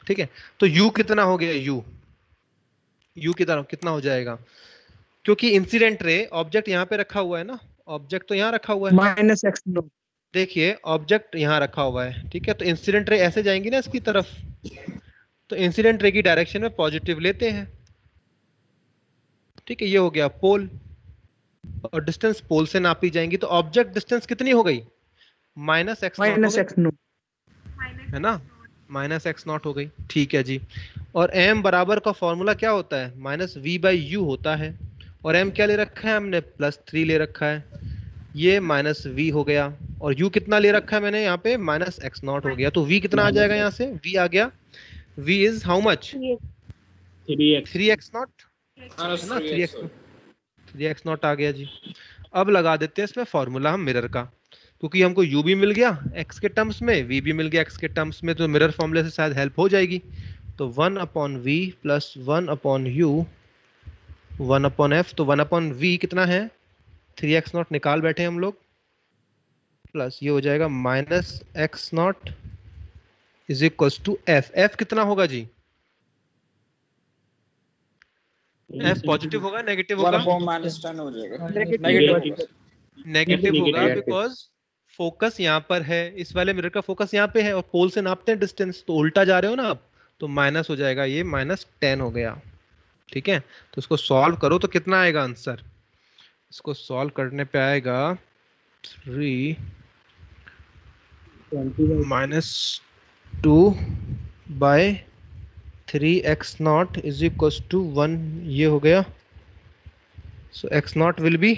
ठीक है, तो u कितना हो गया, u कितना हो जाएगा, क्योंकि इंसिडेंट रे ऑब्जेक्ट यहाँ पे रखा हुआ है ना, ऑब्जेक्ट तो यहाँ रखा हुआ है, -x0। देखिए ऑब्जेक्ट यहाँ रखा हुआ है। ठीक है, तो इंसिडेंट रे ऐसे जाएंगी ना इसकी तरफ, तो इंसिडेंट रे की डायरेक्शन में पॉजिटिव लेते हैं। ठीक है, ये हो गया पोल, और डिस्टेंस पोल से नापी जाएंगी, तो ऑब्जेक्ट डिस्टेंस कितनी हो गई, -x0 है ना, -x0 हो गई। ठीक है जी, और m बराबर का फॉर्मूला क्या होता है, -v/u होता है, और m क्या ले रखा है हमने, +3 ले रखा है, ये -v हो गया, और u कितना ले रखा है मैंने यहाँ पे, -x0 हो गया। तो v कितना आ जाएगा यहाँ से, v आ गया v is how much? 3x 3x not minus है ना, 3x 3x नॉट आ गया जी। अब लगा देते हैं इसमें फॉर्मूला हम मिरर का, क्योंकि हमको u भी मिल गया x के टर्म्स में, v भी मिल गया x के टर्म्स में, तो मिरर फॉर्मूले से शायद हेल्प हो जाएगी। तो 1/v प्लस 1/u 1/f, तो 1/v कितना है, 3x नॉट निकाल बैठे हम लोग, प्लस ये हो जाएगा minus x not is equal to f। f कितना होगा जी? f पॉजिटिव होगा नेगेटिव होगा? 1/-10 हो जाएगा। नेगेटिव नेगेटिव होगा, Negative. बिकॉज फोकस यहाँ पर है, इस वाले मिरर का फोकस यहाँ पे है और पोल से नापते हैं डिस्टेंस, तो उल्टा जा रहे हो ना आप, तो माइनस हो जाएगा, ये -10 हो गया। ठीक है, तो इसको सॉल्व करो तो कितना आएगा आंसर? इसको सॉल्व करने पे आएगा 3 -2/3x not is equal to 1, ये हो गया। सो x नॉट विल बी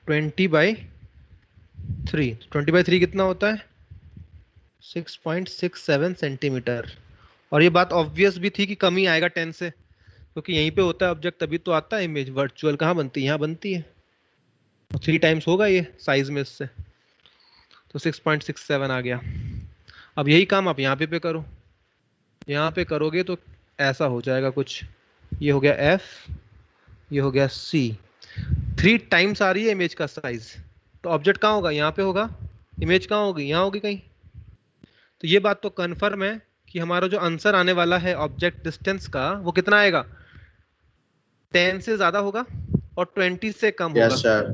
20/3। 20/3 कितना होता है? 6.67 सेंटीमीटर। और ये बात ऑब्वियस भी थी कि कम ही आएगा 10 से, क्योंकि यहीं पे होता है ऑब्जेक्ट, तभी तो आता है इमेज। वर्चुअल कहाँ बनती है? यहाँ बनती है, 3 टाइम्स होगा ये साइज में इससे, तो 6.67 आ गया। अब यही काम आप यहाँ पे करो, यहाँ पे करोगे तो ऐसा हो जाएगा कुछ, ये हो गया f, ये हो गया c, 3 टाइम्स आ रही है इमेज का साइज, तो ऑब्जेक्ट कहाँ होगा? यहाँ पे होगा। इमेज कहाँ होगी? यहाँ होगी कहीं। तो ये बात तो कन्फर्म है कि हमारा जो आंसर आने वाला है ऑब्जेक्ट डिस्टेंस का, वो कितना आएगा? 10 से ज्यादा होगा और 20 से कम होगा। Yes sir.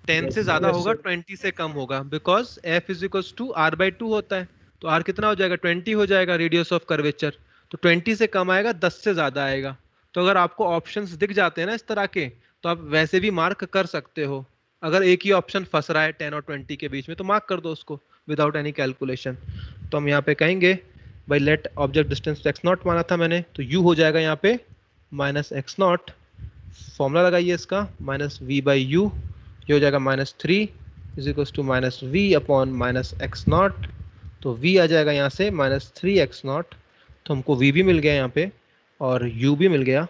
10 से ज्यादा होगा, 20 से कम होगा, because f is equal to r/2 होता है। तो r कितना हो जाएगा? 20 हो जाएगा रेडियस ऑफ कर्वेचर। तो 20 से कम आएगा, 10 से ज्यादा आएगा। तो अगर आपको ऑप्शंस दिख जाते हैं ना इस तरह के, तो आप वैसे भी मार्क कर सकते हो। अगर एक ही ऑप्शन फंस रहा है 10 और 20 के बीच में, तो मार्क कर दो उसको विदाउट एनी कैलकुलेशन। तो हम यहाँ पे कहेंगे भाई let object distance x not माना था मैंने, तो u हो जाएगा यहाँ पे -x नॉट, फॉर्मूला लगाइए इसका, -v/u, ये हो जाएगा -3 is equal to -v/-x not. तो v आ जाएगा यहाँ से -3x नॉट, तो हमको v भी मिल गया यहाँ पे और u भी मिल गया।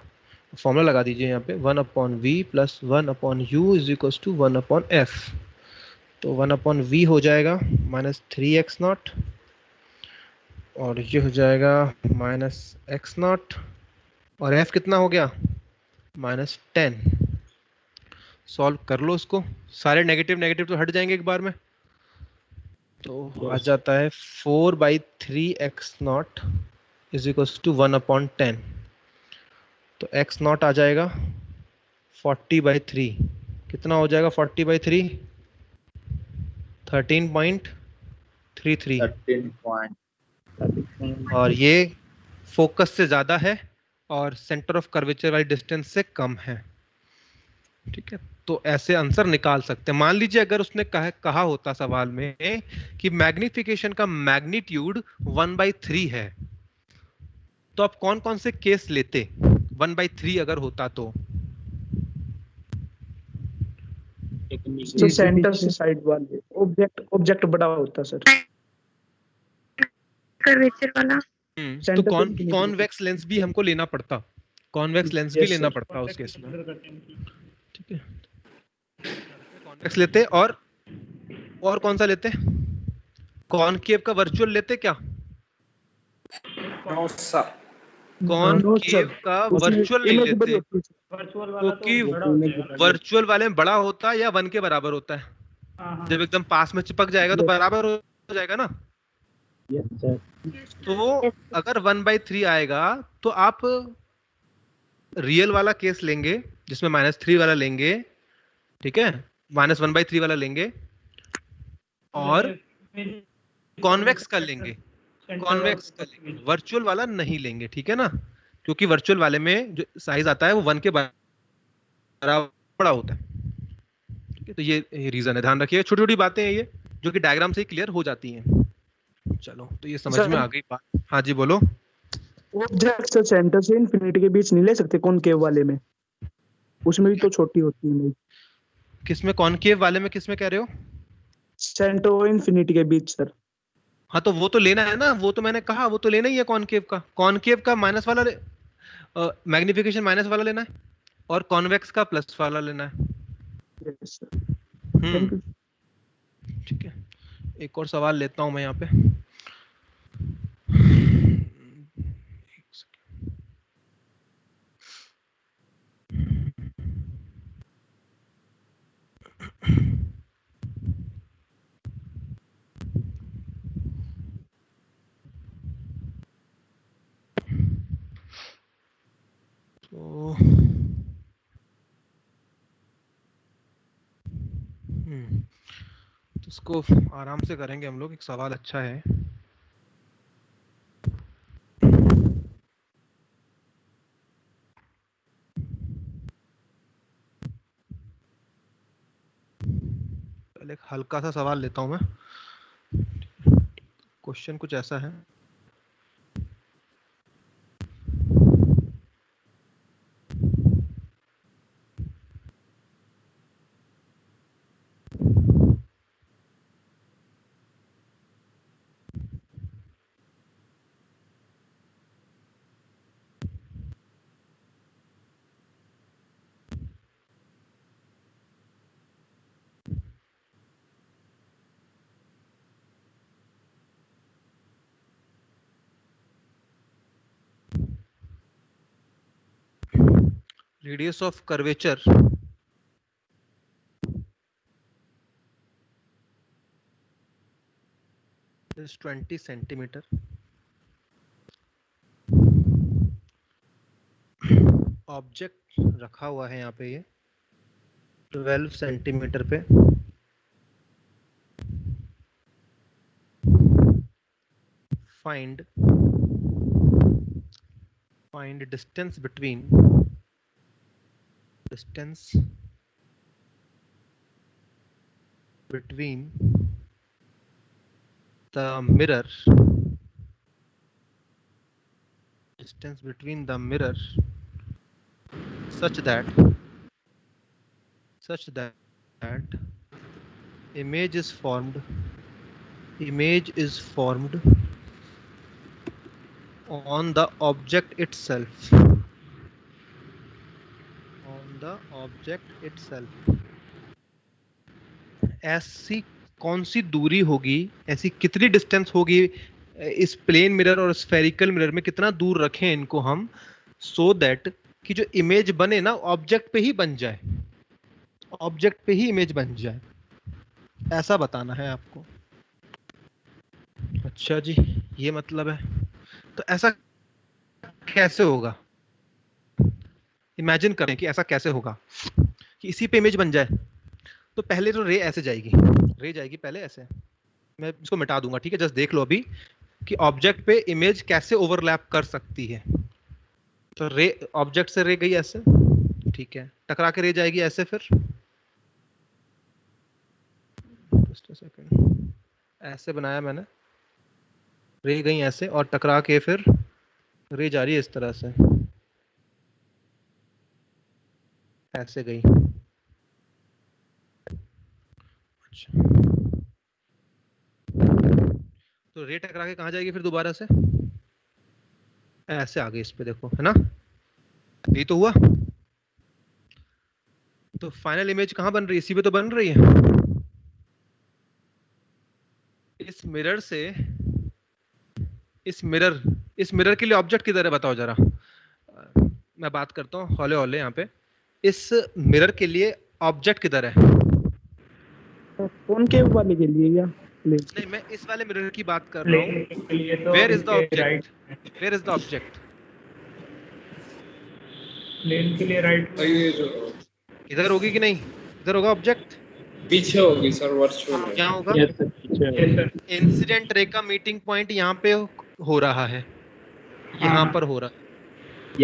फॉर्मूला लगा दीजिए यहाँ पे, 1/v plus 1/u is equal to 1/f। तो 1/v हो जाएगा -3x नॉट और ये हो जाएगा -x नॉट, और f कितना हो गया? -10। सॉल्व कर लो इसको, सारे नेगेटिव नेगेटिव तो हट जाएंगे एक बार में। तो आ जाता है 4/3x not is equal to 1/10। तो x नॉट आ जाएगा 40/3। कितना हो जाएगा 40/3? 13.33। 13 और ये फोकस से ज्यादा है और सेंटर ऑफ कर्वेचर वाली डिस्टेंस से कम है। ठीक है, तो ऐसे आंसर निकाल सकते हैं। मान लीजिए अगर उसने कहा होता सवाल में कि मैग्निफिकेशन का मैग्नीट्यूड 1/3 है, तो आप कौन कौन से केस लेते 1/3 अगर होता तो? तो सेंटर से साइड वाले ऑब्जेक्ट बड़ा होता सर। कर्वेचर वाला। तो Center पे कॉन्वेक्स लेंस भी हमको लेना पड़ता, कॉन्वेक्स लेंस भी Yes, लेना sir. पड़ता उस केस में। ठीक है, कॉन्वेक्स लेते और कौन सा लेते? कॉनकेव का वर्चुअल लेते क्या? No, sir. कॉनकेव का वर्चुअल नहीं लेते, क्योंकि वर्चुअल वाले में बड़ा होता है या 1 के बराबर होता है। जब एकदम पास में चिपक जाएगा तो बराबर हो जाएगा ना। तो अगर 1/3 आएगा तो आप रियल वाला केस लेंगे जिसमें -3 वाला लेंगे, ठीक है, -1/3 वाला लेंगे, और कॉन्वेक्स का लेंगे, वर्चुअल वाला नहीं लेंगे। ठीक है ना, क्योंकि वर्चुअल वाले में जो साइज आता है वो 1 के बराबर बड़ा होता है। ठीक है, तो ये रीजन है, ध्यान रखिए। छोटी छोटी बातें हैं ये जो कि डायग्राम से ही क्लियर हो जाती हैं। चलो, तो ये समझ में आ गई बात। हाँ जी बोलो। ऑब्जेक्ट से सेंटर से इन्फिनिटी के बीच नहीं ले सकते कॉनकेव वाले में, उसमें भी तो छोटी होती है इमेज। किसमें? कॉनकेव वाले में किसमें कह रहे हो? सेंटर और इन्फिनिटी के बीच सर। हाँ तो वो तो लेना है ना, वो तो मैंने कहा वो तो लेना ही है कॉनकेव का माइनस वाला मैग्निफिकेशन माइनस वाला लेना है और कॉन्वेक्स का प्लस वाला लेना है। Yes sir, thank you. ठीक है, एक और सवाल लेता हूं मैं यहाँ पे। तो तो इसको आराम से करेंगे हम लोग। एक सवाल अच्छा है। पहले एक हल्का सा सवाल लेता हूं मैं। क्वेश्चन कुछ ऐसा है, radius of curvature is 20 centimeter. Object रखा हुआ है यहाँ पे ये 12 सेंटीमीटर पे। find distance between the mirror such that image is formed on the object itself. ऐसी कौन सी दूरी होगी, ऐसी कितनी डिस्टेंस होगी इस प्लेन मिरर और स्फेरिकल मिरर में, कितना दूर रखें इनको हम, सो दैट कि जो इमेज बने ना ऑब्जेक्ट पे ही बन जाए, ऑब्जेक्ट पे ही इमेज बन जाए, ऐसा बताना है आपको। अच्छा जी, ये मतलब है। तो ऐसा कैसे होगा, इमेजिन करें कि ऐसा कैसे होगा कि इसी पे इमेज बन जाए। तो पहले तो रे ऐसे जाएगी, पहले ऐसे, मैं इसको मिटा दूंगा, ठीक है, जस्ट देख लो अभी कि ऑब्जेक्ट पे इमेज कैसे ओवरलैप कर सकती है। तो रे ऑब्जेक्ट से रे गई ऐसे, ठीक है, टकरा के रे जाएगी ऐसे, फिर जस्ट अ सेकंड, ऐसे बनाया मैंने, रे गई ऐसे और टकरा के फिर रे जा रही है इस तरह से, ऐसे गई। अच्छा, तो रे टकरा के कहाँ जाएगी फिर दोबारा से, ऐसे आ गई इस पे, देखो है ना, यही तो हुआ। तो फाइनल इमेज कहाँ बन रही है, इसी पे तो बन रही है। इस मिरर से, इस मिरर के लिए ऑब्जेक्ट किधर है बताओ जरा। मैं बात करता हूँ हौले हौले यहाँ पे, इस मिरर के लिए ऑब्जेक्ट किधर है। कॉनकेव वाले के लिए या नहीं, मैं इस वाले मिरर की बात कर रहा हूँ। Where is the object, plane के लिए राइट ये जो इधर होगी कि नहीं, इधर होगा ऑब्जेक्ट, पीछे होगी सर, वर्चुअल है। क्या होगा, यस सर इंसिडेंट रे का मीटिंग पॉइंट यहाँ पे हो रहा है, यहाँ पर हो रहा है,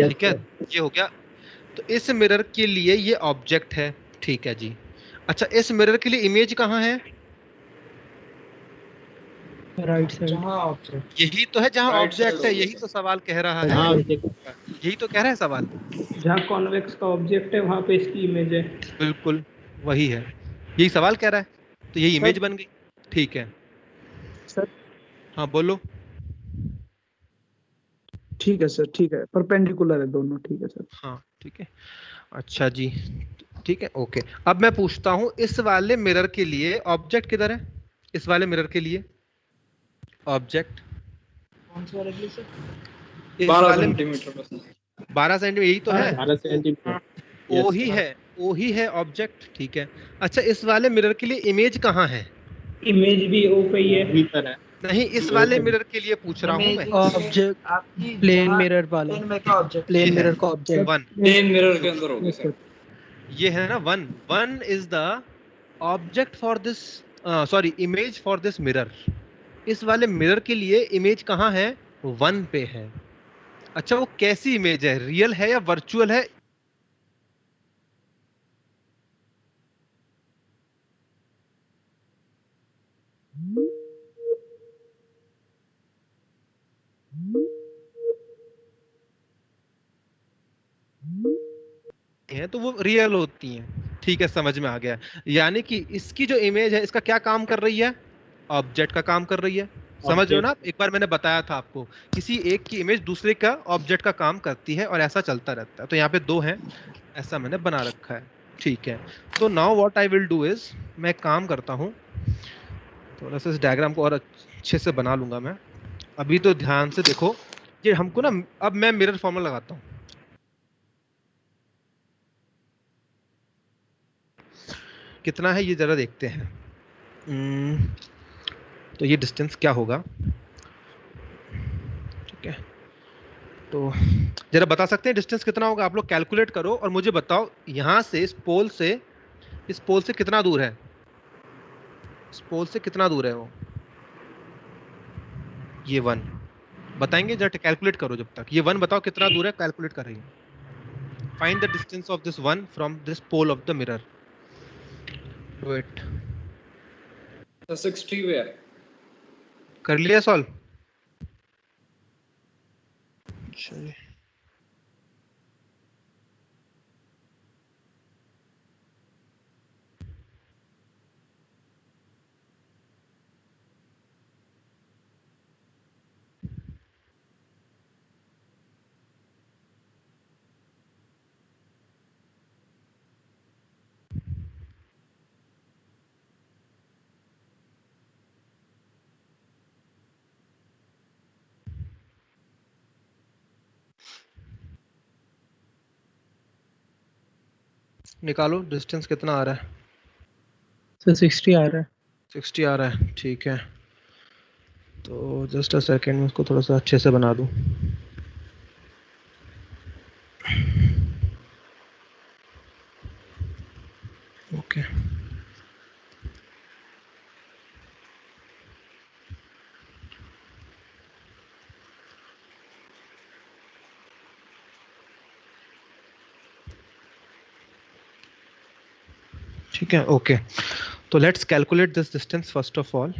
ठीक है, ये हो गया। तो इस मिरर के लिए ये ऑब्जेक्ट है, ठीक है जी। अच्छा, इस मिरर के लिए इमेज कहाँ है, राइट साइड, यही तो है जहाँ Right ऑब्जेक्ट side है, होगी यही तो सवाल कह रहा है, हाँ यही तो कह रहा है सवाल, जहाँ कॉन्वेक्स का ऑब्जेक्ट है वहाँ पे इसकी इमेज है। बिल्कुल वही है, यही सवाल कह रहा है। तो यही इमेज बन गई, ठीक है। सर हाँ बोलो। ठीक है सर, ठीक है, परपेंडिकुलर है दोनों, ठीक है सर। हाँ ठीक है, अच्छा जी, ठीक है ओके। अब मैं पूछता हूँ, इस वाले मिरर के लिए ऑब्जेक्ट किधर है? इस वाले मिरर के लिए ऑब्जेक्ट कौन से वाले के लिए सर? इस 12 वाले सेंटीमीटर बस। 12 सेंटीमीटर, यही तो है, 12 सेंटीमीटर। ओ ही है, ओ ही है ऑब्जेक्ट, ठीक है। अच्छा इस वाले मिरर के लिए इमेज कहाँ है? इमेज भी ओ पे ही है। भीतर है। नहीं, इस वाले मिरर के लिए पूछ रहा हूँ मैं। ऑब्जेक्ट आपकी प्लेन मिरर वाला, प्लेन में क्या ऑब्जेक्ट? प्लेन ये है मिरर का ऑब्जेक्ट। वन, प्लेन मिरर के अंदर होगी सर। ये है ना one, one is the object for this, sorry image for this mirror. इस वाले मिरर के लिए इमेज कहाँ है? वन पे है। अच्छा वो कैसी इमेज है, रियल है या वर्चुअल है? है तो वो रियल होती हैं, ठीक है समझ में आ गया। यानी कि इसकी जो इमेज है इसका क्या काम कर रही है? ऑब्जेक्ट का काम कर रही है, समझ रहे हो ना? एक बार मैंने बताया था आपको, किसी एक की इमेज दूसरे का ऑब्जेक्ट का काम करती है और ऐसा चलता रहता है। तो यहाँ पे दो हैं, ऐसा मैंने बना रखा है, ठीक है। तो now what I will do is, मैं एक काम करता हूँ, थोड़ा सा इस डायग्राम को और अच्छे से बना लूंगा मैं। अभी तो ध्यान से देखो, ये हमको ना, अब मैं मिरर फॉर्मूला लगाता हूँ। कितना है ये जरा देखते हैं। तो ये डिस्टेंस क्या होगा, ठीक है। तो जरा बता सकते हैं डिस्टेंस कितना होगा? आप लोग कैलकुलेट करो और मुझे बताओ, यहाँ से इस पोल से कितना दूर है? इस पोल से कितना दूर है वो? ये वन बताएंगे, जरा कैलकुलेट करो जब तक। ये वन बताओ कितना दूर है, कैलकुलेट कर रही है। Find the distance of this one from this pole of the mirror. Do it. 60 पे है। कर लिया सॉल्व? चलिए निकालो डिस्टेंस कितना आ रहा है। सर 60 आ रहा है। 60 आ रहा है, ठीक है। तो जस्ट अ सेकेंड में उसको थोड़ा सा अच्छे से बना दूं। ओके ठीक है ओके। तो let's calculate this distance first of all.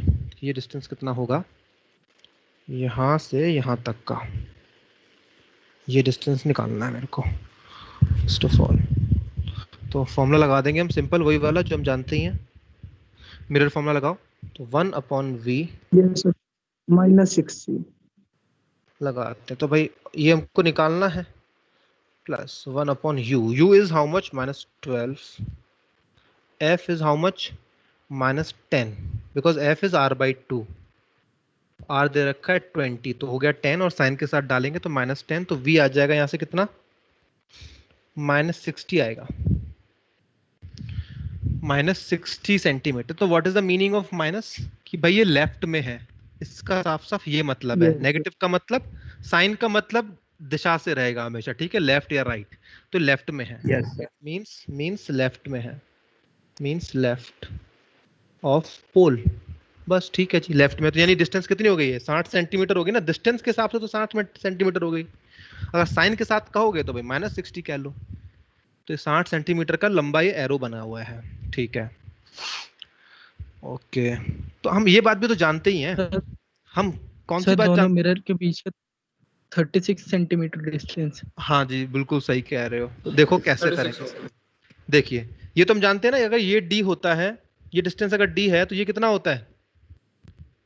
ये डिस्टेंस कितना होगा यहाँ से यहाँ तक का, ये डिस्टेंस निकालना है मेरे को फर्स्ट ऑफ ऑल। तो फॉर्मूला लगा देंगे हम सिंपल, वही वाला जो हम जानते ही हैं। मिरर फॉर्मूला लगाओ। तो 1/v यस सर, -60 लगाते हैं। तो भाई ये हमको निकालना है, plus 1/u। u is how much? -12। f is how much? -10, because f is r/2। r दे रखा है 20, तो हो गया 10 और साइन के साथ डालेंगे तो -10। तो v आ जाएगा यहाँ से कितना? -60 आएगा, -60 सेंटीमीटर। तो what is the meaning of minus? कि भाई ये लेफ्ट में है, इसका साफ साफ ये मतलब है। Yes. नेगेटिव का मतलब, साइन का मतलब दिशा से रहेगा हमेशा, ठीक है, लेफ्ट या राइट। तो लेफ्ट में है, यस सर। मींस लेफ्ट में है, मींस लेफ्ट ऑफ पोल। बस ठीक है जी, लेफ्ट में। तो यानी डिस्टेंस कितनी हो गई है? 60 सेंटीमीटर हो गई ना, डिस्टेंस के हिसाब से तो 60 सेंटीमीटर हो गई। अगर साइन के साथ कहोगे तो भाई -60 कह लो। तो 60 सेंटीमीटर का लंबा ये एरो बना हुआ है, ठीक है ओके। तो हम ये बात भी तो जानते ही हैं, हम कौन सी सर बात दोनों मिरर के बीच का 36 सेंटीमीटर डिस्टेंस। हाँ जी बिल्कुल सही कह रहे हो। तो देखो कैसे 36 करें। देखिए ये तो हम जानते हैं ना, अगर ये d होता है, ये डिस्टेंस अगर d है तो ये कितना होता है?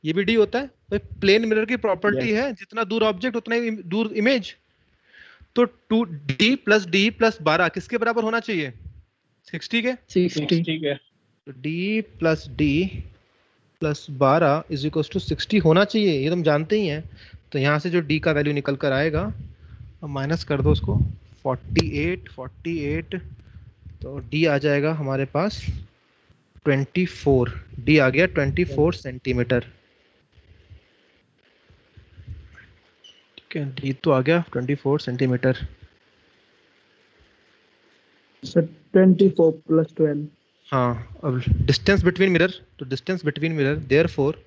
ये भी डी होता है भाई। प्लेन मिरर की प्रॉपर्टी Yes. है जितना दूर ऑब्जेक्ट उतना ही दूर इमेज। तो 2D+D+12 किसके बराबर होना चाहिए? 60 के। 60. ठीक है। तो D+D+12 इज इक्वल टू 60 होना चाहिए, ये तुम जानते ही हैं। तो यहाँ से जो D का वैल्यू निकल कर आएगा, अब माइनस कर दो उसको, 48 तो D आ जाएगा हमारे पास 24। D आ गया 24 सेंटीमीटर। ठीक है, D तो आ गया 24 सेंटीमीटर। सर 24 + 12. हाँ, अब डिस्टेंस बिटवीन मिरर, तो distance between mirror therefore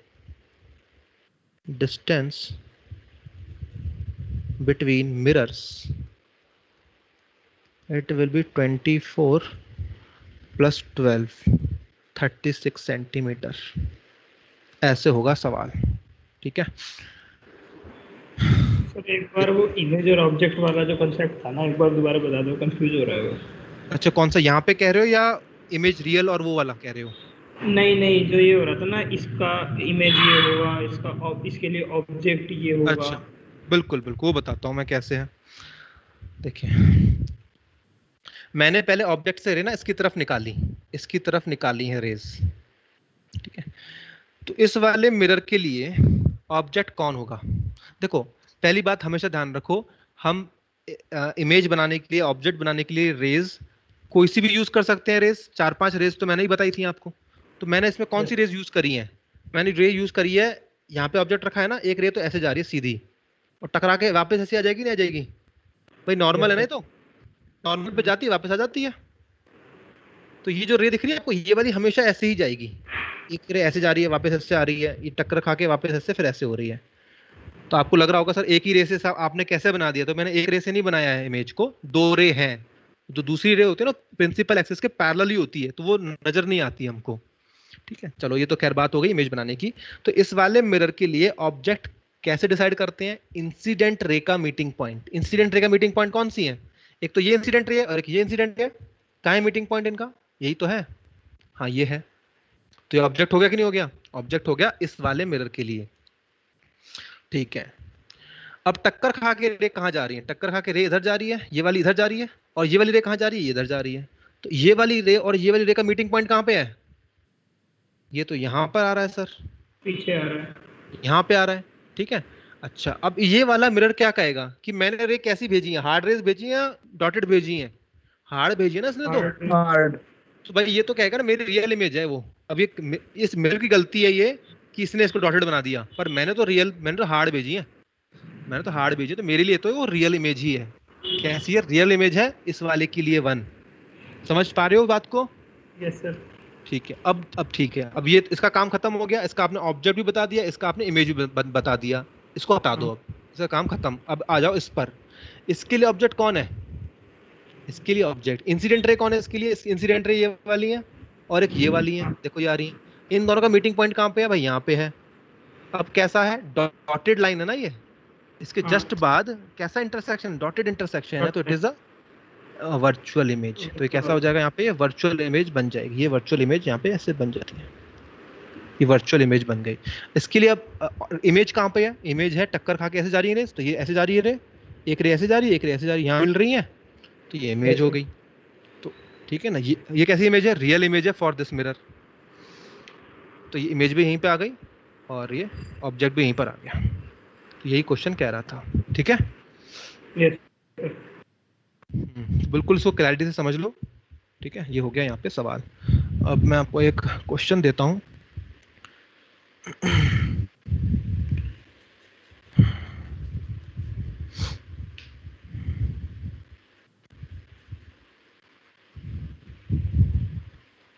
distance between mirrors it will be 24 + 12 36 centimetre. ऐसे होगा सवाल। ठीक है, सर एक बार वो इमेज और ऑब्जेक्ट वाला जो कंसेप्ट था ना, एक बार दोबारा बता दो, कंफ्यूज हो रहा है वो। अच्छा कौन सा यहाँ पे कह रहे हो या इमेज रियल और वो वाला कह रहे हो? नहीं नहीं, जो ये हो रहा था ना, इसका इमेज ये होगा, इसके लिए ऑब्जेक्ट ये होगा। अच्छा बिल्कुल बिल्कुल, वो बताता हूँ मैं कैसे है। देखिए, मैंने पहले ऑब्जेक्ट से रे ना इसकी तरफ निकाली है रेज। ठीक है, तो इस वाले मिरर के लिए ऑब्जेक्ट कौन होगा? देखो, पहली बात हमेशा ध्यान रखो, हम इमेज बनाने के लिए, ऑब्जेक्ट बनाने के लिए रेज कोई सी भी यूज कर सकते हैं। रेज 4-5 रेज तो मैंने ही बताई थी आपको। तो मैंने इसमें कौन सी रेज यूज करी है? मैंने रे यूज करी है, यहाँ पे ऑब्जेक्ट रखा है ना, एक रे तो ऐसे जा रही है सीधी और टकरा के वापस ऐसे आ जाएगी, नहीं आ जाएगी भाई? नॉर्मल है ना, तो नॉर्मल पे जाती है वापस आ जाती है। तो ये जो रे दिख रही है आपको, ये वाली हमेशा ऐसे ही जाएगी। एक रे ऐसे जा रही है, वापस ऐसे आ रही है, ये टक्कर खा के वापस ऐसे, फिर ऐसे हो रही है। तो आपको लग रहा होगा सर एक ही रे से आपने कैसे बना दिया? तो मैंने एक रे से नहीं बनाया है इमेज को, 2 रे हैं। जो दूसरी रे होती है ना, प्रिंसिपल एक्सिस के पैरेलल ही होती है, तो वो नजर नहीं आती हमको। ठीक है, चलो ये तो खैर बात हो गई इमेज बनाने की। तो इस वाले मिरर के लिए ऑब्जेक्ट कैसे डिसाइड करते हैं? इंसिडेंट रे का मीटिंग पॉइंट। इंसिडेंट रे का मीटिंग पॉइंट कौन सी है? एक तो ये इंसिडेंट रे है और एक ये इंसिडेंट है। कहाँ है मीटिंग पॉइंट इनका? यही तो है, हाँ ये है। तो ये ऑब्जेक्ट हो गया कि नहीं हो गया? ऑब्जेक्ट हो गया इस वाले मिरर के लिए। ठीक है, अब टक्कर खा के रे कहाँ जा रही है? टक्कर खा के रे इधर जा रही है, ये वाली इधर जा रही है, और ये वाली रे कहाँ जा रही है? ये इधर जा रही है। तो ये वाली रे और ये वाली रे का मीटिंग पॉइंट कहाँ पे है? ये तो यहाँ पर आ रहा है सर, पीछे आ रहा है। यहाँ पे आ रहा है। ठीक है, अच्छा अब ये वाला मिरर क्या कहेगा कि मैंने रे कैसी भेजी है? हार्ड रेज भेजी है या डॉटेड भेजी है? हार्ड भेजी है ना इसने तो। हार्ड. तो भाई ये तो कहेगा ना मेरी रियल इमेज है वो। अब ये इस मिरर की गलती है ये कि इसने इसको डॉटेड बना दिया, पर मैंने तो हार्ड भेजी है। तो मेरे लिए तो वो रियल इमेज ही है। कैसी है? रियल इमेज है इस वाले के लिए 1। समझ पा रहे हो बात को? Yes sir. ठीक है, अब ठीक है, अब ये इसका काम खत्म हो गया। इसका आपने ऑब्जेक्ट भी बता दिया, इसका आपने इमेज भी बता दिया। इसको हटा दो, अब इसका काम खत्म। अब आ जाओ इस पर। इसके लिए ऑब्जेक्ट कौन है? इसके लिए ऑब्जेक्ट इंसिडेंट रे कौन है? इसके लिए इंसिडेंट रे ये वाली है और एक ये वाली है, देखो ये आ रही है। इन दोनों का मीटिंग पॉइंट कहाँ पे है भाई? यहाँ पे है। अब कैसा है? डॉटेड लाइन है ना ये, इसके जस्ट बाद कैसा इंटरसेक्शन? डॉटेड इंटरसेक्शन है, तो it is a virtual image. तो ये कैसा हो जाएगा? यहाँ पे वर्चुअल इमेज बन जाएगी। ये वर्चुअल इमेज यहाँ पे ऐसे बन जाती है, ये वर्चुअल इमेज बन गई। इसके लिए अब इमेज कहाँ पे है? इमेज है टक्कर खा के ऐसे जा रही है रे, तो ये ऐसे जा रही है रे, एक रे ऐसे जा रही है, एक रे ऐसे जा रही है, यहाँ मिल रही है, तो ये इमेज हो गई। तो ठीक है ना, ये कैसी इमेज है? रियल इमेज है फॉर दिस मिरर। तो ये इमेज भी यहीं पे आ गई और ये ऑब्जेक्ट भी यहीं पर आ गया। तो यही क्वेश्चन कह रहा था। ठीक है, यस। बिल्कुल इसको क्लैरिटी से समझ लो। ठीक है, ये हो गया यहाँ पे सवाल। अब मैं आपको एक क्वेश्चन देता हूँ।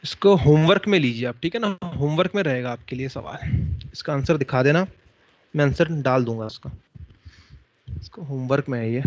इसको होमवर्क में लीजिए आप, ठीक है ना? होमवर्क में रहेगा आपके लिए सवाल। इसका आंसर दिखा देना, मैं आंसर डाल दूंगा इसका। इसको होमवर्क में है ये।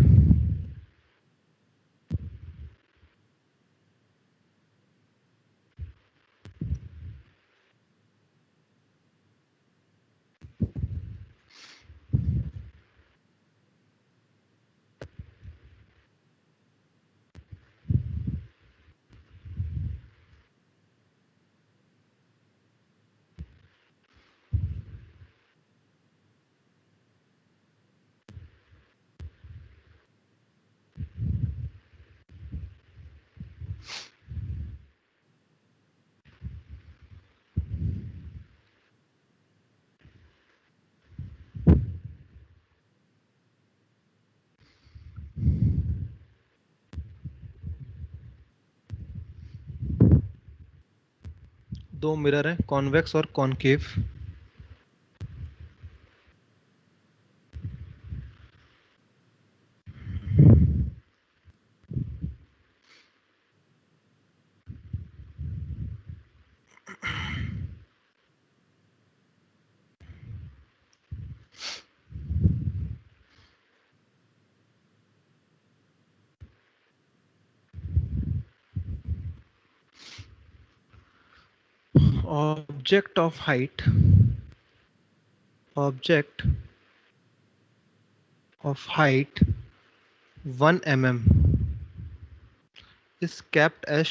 दो मिरर हैं, कॉन्वेक्स और concave. Object of height 1 mm is kept as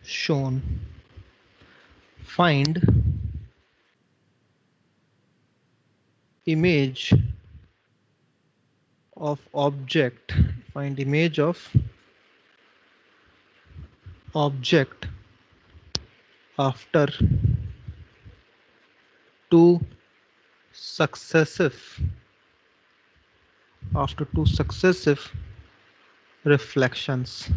shown. Find image of object. Find image of object after two successive reflections.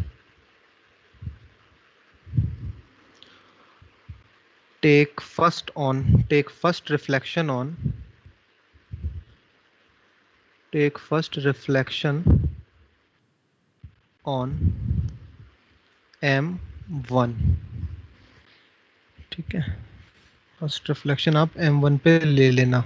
Take first reflection on M1. ठीक है, फर्स्ट रिफ्लेक्शन आप M1 पे ले लेना।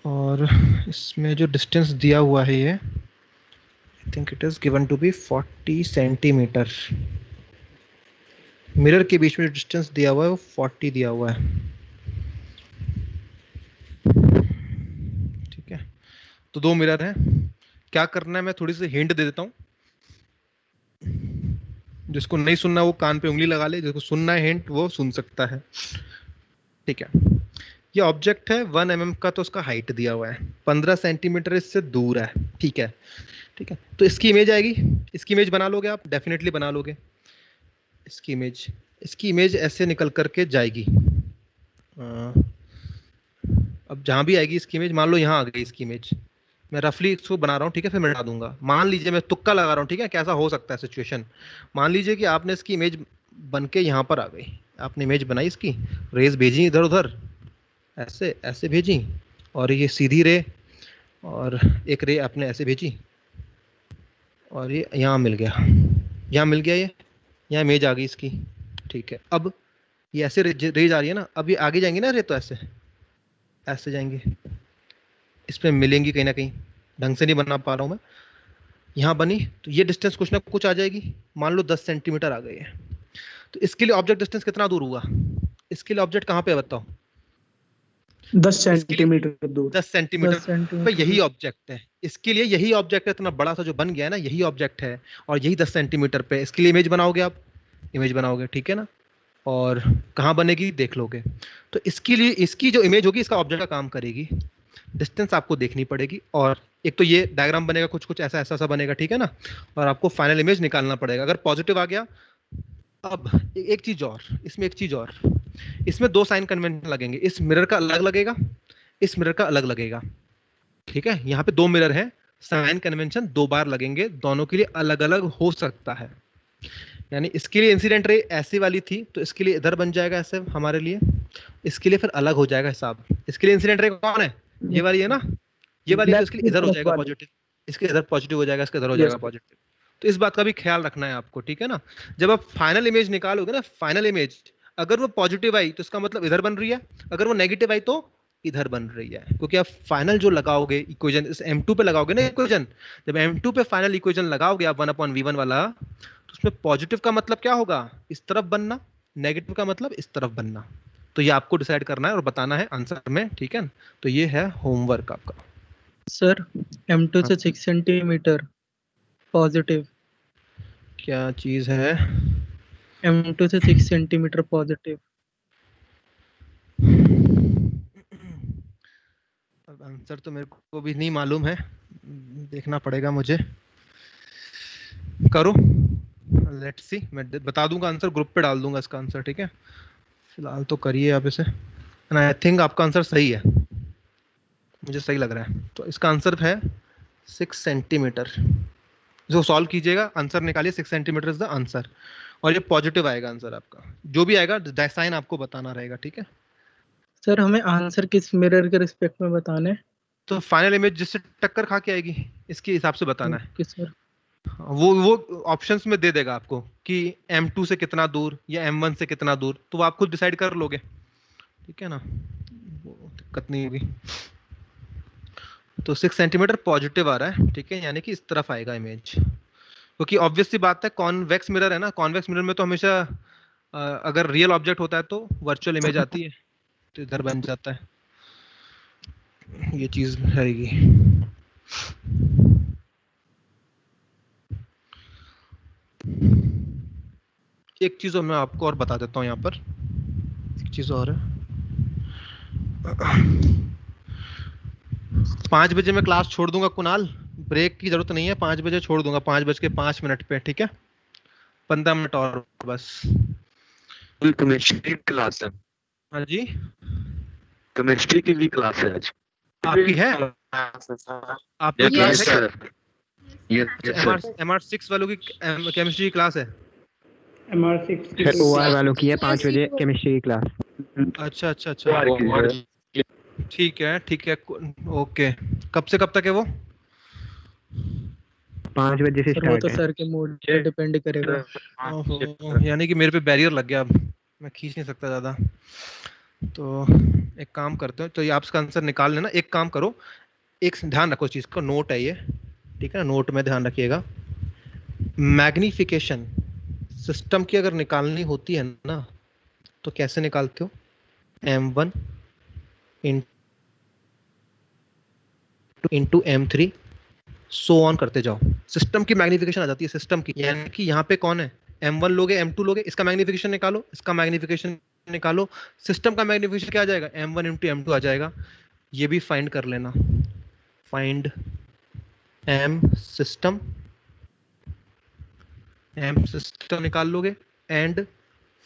और इसमें जो डिस्टेंस दिया हुआ है ये, I think it is given to be 40 centimetre. Mirror के बीच में जो डिस्टेंस दिया हुआ है वो 40 दिया हुआ है। ठीक है, तो दो मिरर हैं। क्या करना है, मैं थोड़ी सी हिंट दे देता हूँ। जिसको नहीं सुनना वो कान पे उंगली लगा ले, जिसको सुनना है हिंट वो सुन सकता है। ठीक है, ये ऑब्जेक्ट है 1 mm का, तो उसका हाइट दिया हुआ है 15 सेंटीमीटर इससे दूर है। ठीक है, तो इसकी इमेज आएगी। इसकी इमेज बना लोगे आप, डेफिनेटली बना लोगे। इसकी इमेज ऐसे निकल करके जाएगी। अब जहां भी आएगी इसकी इमेज, मान लो यहाँ आ गई इसकी इमेज, मैं रफली इसको बना रहा हूँ। ठीक है, फिर मिटा दूंगा। मान लीजिए मैं तुक्का लगा रहा हूँ। ठीक है, कैसा हो सकता है सिचुएशन। मान लीजिए कि आपने इसकी इमेज बन के यहाँ पर आ गई। आपने इमेज बनाई, इसकी रेज भेजी इधर उधर, ऐसे भेजी, और ये सीधी रे और एक रे आपने ऐसे भेजी, और ये यहाँ मिल गया, ये यहाँ इमेज आ गई इसकी। ठीक है, अब ये ऐसे रेज आ रही है ना, अब ये आगे जाएंगे ना रे, तो ऐसे जाएंगे, इसमें मिलेंगी कहीं ना कहीं। ढंग से नहीं बना पा रहा हूँ मैं। यहाँ बनी तो ये डिस्टेंस कुछ ना कुछ आ जाएगी। मान लो 10 सेंटीमीटर आ गई है, तो इसके लिए ऑब्जेक्ट डिस्टेंस कितना दूर हुआ? इसके लिए ऑब्जेक्ट कहाँ पे है बताओ? 10 सेंटीमीटर दूर। 10 सेंटीमीटर पे यही ऑब्जेक्ट है। इसके लिए यही ऑब्जेक्ट है, इतना बड़ा सा जो बन गया है ना, यही ऑब्जेक्ट है, और यही 10 सेंटीमीटर पे। इसके लिए इमेज बनाओगे आप, ठीक है ना, और कहाँ बनेगी देख लोगे। तो इसके लिए इसकी जो इमेज होगी, इसका ऑब्जेक्ट का काम करेगी। डिस्टेंस आपको देखनी पड़ेगी, और एक तो ये डायग्राम बनेगा, कुछ ऐसा बनेगा। ठीक है ना, और आपको फाइनल इमेज निकालना पड़ेगा। अगर पॉजिटिव आ गया, अब एक चीज और, इसमें दो साइन कन्वेंशन लगेंगे। इस मिरर का अलग लगेगा, इस मिरर का अलग लगेगा। ठीक है, यहाँ पे दो मिरर हैं, साइन कन्वेंशन 2 बार लगेंगे, दोनों के लिए अलग अलग हो सकता है। यानी इसके लिए इंसिडेंट रे ऐसी वाली थी, तो इसके लिए इधर बन जाएगा ऐसे हमारे लिए, इसके लिए फिर अलग हो जाएगा हिसाब। इसके लिए इंसिडेंट रे कौन है? ये वाली है ना, ये वाली, तो इसके लिए इधर हो जाएगा पॉजिटिव, इसके इधर पॉजिटिव हो जाएगा, इसके इधर हो जाएगा पॉजिटिव। तो इस बात का भी ख्याल रखना है आपको। ठीक है ना, जब आप फाइनल इमेज निकालोगे ना, फाइनल इमेज अगर वो पॉजिटिव आई तो इसका मतलब इधर बन रही है, अगर वो नेगेटिव आई तो इधर बन रही है। क्योंकि आप फाइनल जो लगाओगे इक्वेशन, इस M2 पे लगाओगे ना इक्वेशन, जब M2 पे फाइनल इक्वेशन लगाओगे आप 1/v1 वाला, तो उसमें पॉजिटिव का मतलब क्या होगा? इस तरफ बनना, नेगेटिव का मतलब इस तरफ बनना। तो ये आपको डिसाइड करना है और बताना है आंसर में। ठीक है, तो ये है होमवर्क आपका। सर M2 से 6 सेंटीमीटर पॉजिटिव। क्या चीज है? M2 से 6 सेंटीमीटर पॉजिटिव। अब आंसर तो मेरे को भी नहीं मालूम है, देखना पड़ेगा मुझे। करो, लेट्स सी। मैं बता दूंगा आंसर, ग्रुप पे डाल दूंगा इसका आंसर। ठीक है, फिलहाल तो करिए आप इसे। एंड आई थिंक आपका आंसर सही है, मुझे सही लग रहा है। तो इसका आंसर है 6 सेंटीमीटर। इसको सॉल्व कीजिएगा, आंसर निकालिए, 6 सेंटीमीटर इज द आंसर, और ये पॉजिटिव आएगा आंसर आपका, जो भी आएगा साइन आपको बताना रहेगा, ठीक है। सर हमें आंसर किस मिरर के रिस्पेक्ट में बताना है? तो फाइनल इमेज जिससे टक्कर खा के आएगी इसके हिसाब से बताना है। किस सर? वो ऑप्शंस में दे देगा आपको कि M2 से कितना दूर या M1 से कितना दूर, तो वो आप खुद डिसाइड कर लोगे, ठीक है ना, वो दिक्कत नहीं होगी। तो 6 सेंटीमीटर पॉजिटिव आ रहा है, ठीक है, यानी कि इस तरफ आएगा इमेज, क्योंकि ऑब्वियस सी बात है, कॉन्वेक्स मिरर है ना, कॉन्वेक्स मिरर में तो हमेशा अगर रियल ऑब्जेक्ट होता है तो वर्चुअल इमेज आती है, तो इधर बन जाता है, ये चीज रहेगी। एक चीज और मैं आपको और बता देता हूँ यहाँ पर, एक चीज और है, 5 बजे मैं क्लास छोड़ दूंगा कुणाल, ब्रेक की जरूरत नहीं है, 5 बजे छोड़ दूंगा, 5:05 पे, ठीक है, 15 मिनट और बस। केमिस्ट्री क्लास है। हाँ जी, केमिस्ट्री की भी क्लास है आज। आपकी है, आपकी क्लास है क्या? MR6 वालों की केमिस्ट्री की क्लास है? MR6 OR वालों की है 5 बजे केमिस्ट्री की क्लास। अच्छा अच्छा अच्छा, ठीक है ठीक है, ओके। कब से कब तक है वो? 5 बजे से सर वो स्टार्ट तो है। सर के मूड पे डिपेंड करेगा। ओहो, यानी कि मेरे पे बैरियर लग गया, अब मैं खींच नहीं सकता ज्यादा। तो एक काम करते हो, तो ये आपका आंसर निकाल लेना। एक काम करो, एक ध्यान रखो चीज का, नोट है ये, ठीक है ना, नोट में ध्यान रखिएगा। मैग्निफिकेशन सिस्टम की अगर निकालनी होती है ना, तो कैसे निकालते हो? M1 into M3 so on करते जाओ, सिस्टम की मैग्निफिकेशन आ जाती है, सिस्टम की, यानी कि यहाँ पे कौन है, M1 लोगे, M2 लोगे, इसका मैग्निफिकेशन निकालो, इसका मैग्निफिकेशन निकालो, सिस्टम का मैग्निफिकेशन क्या आ जाएगा? M1 इंटू M2 आ जाएगा। ये भी फाइंड कर लेना, फाइंड M सिस्टम निकाल लोगे, and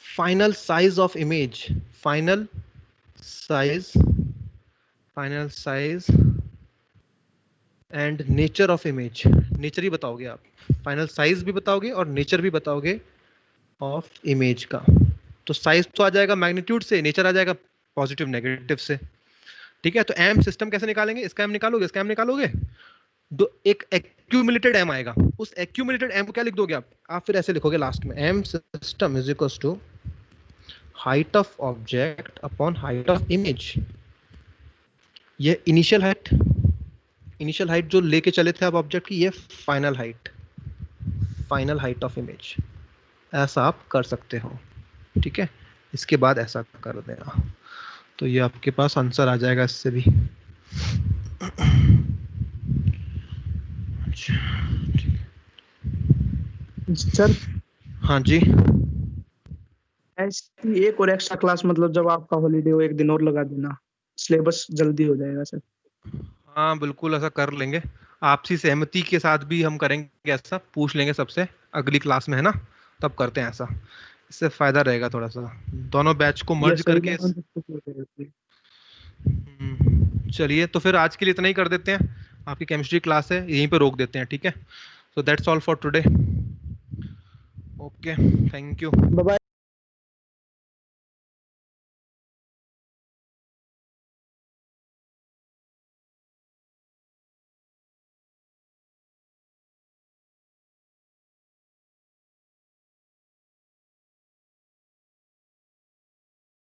final size of image, final size and nature of image, nature ही बताओगे आप, फाइनल साइज भी बताओगे और नेचर भी बताओगे ऑफ इमेज का। तो साइज तो आ जाएगा मैग्नीट्यूड से, नेचर आ जाएगा पॉजिटिव नेगेटिव से, ठीक है। तो एम सिस्टम कैसे निकालेंगे? इसका एम निकालोगे, इसका एम निकालोगे, एक एक्यूमुलेटेड एम आएगा, उस एक्यूमुलेटेड एम को क्या लिख दोगे आप फिर ऐसे लिखोगे लास्ट में, M system is equals to height of object upon height of image. ये इनिशियल हाइट जो लेके चले थे आप ऑब्जेक्ट की, ये फाइनल हाइट ऑफ इमेज, ऐसा आप कर सकते हो, ठीक है। इसके बाद ऐसा कर देना, तो ये आपके पास आंसर आ जाएगा इससे भी। सर हाँ जी, ऐसी एक और एक्स्ट्रा क्लास, मतलब जब आपका हॉलीडे हो एक दिन और लगा देना, सिलेबस जल्दी हो जाएगा सर। हाँ बिल्कुल ऐसा कर लेंगे, आपसी सहमति के साथ भी हम करेंगे, ऐसा पूछ लेंगे सबसे अगली क्लास में, है ना, तब करते हैं ऐसा, इससे फायदा रहेगा थोड़ा सा, दोनों बैच को मर्ज करके। चलिए तो फिर आज के लिए इतना ही कर देते हैं, आपकी केमिस्ट्री क्लास है यहीं पे रोक देते हैं, ठीक है। So that's all for today, okay, thank you, bye bye.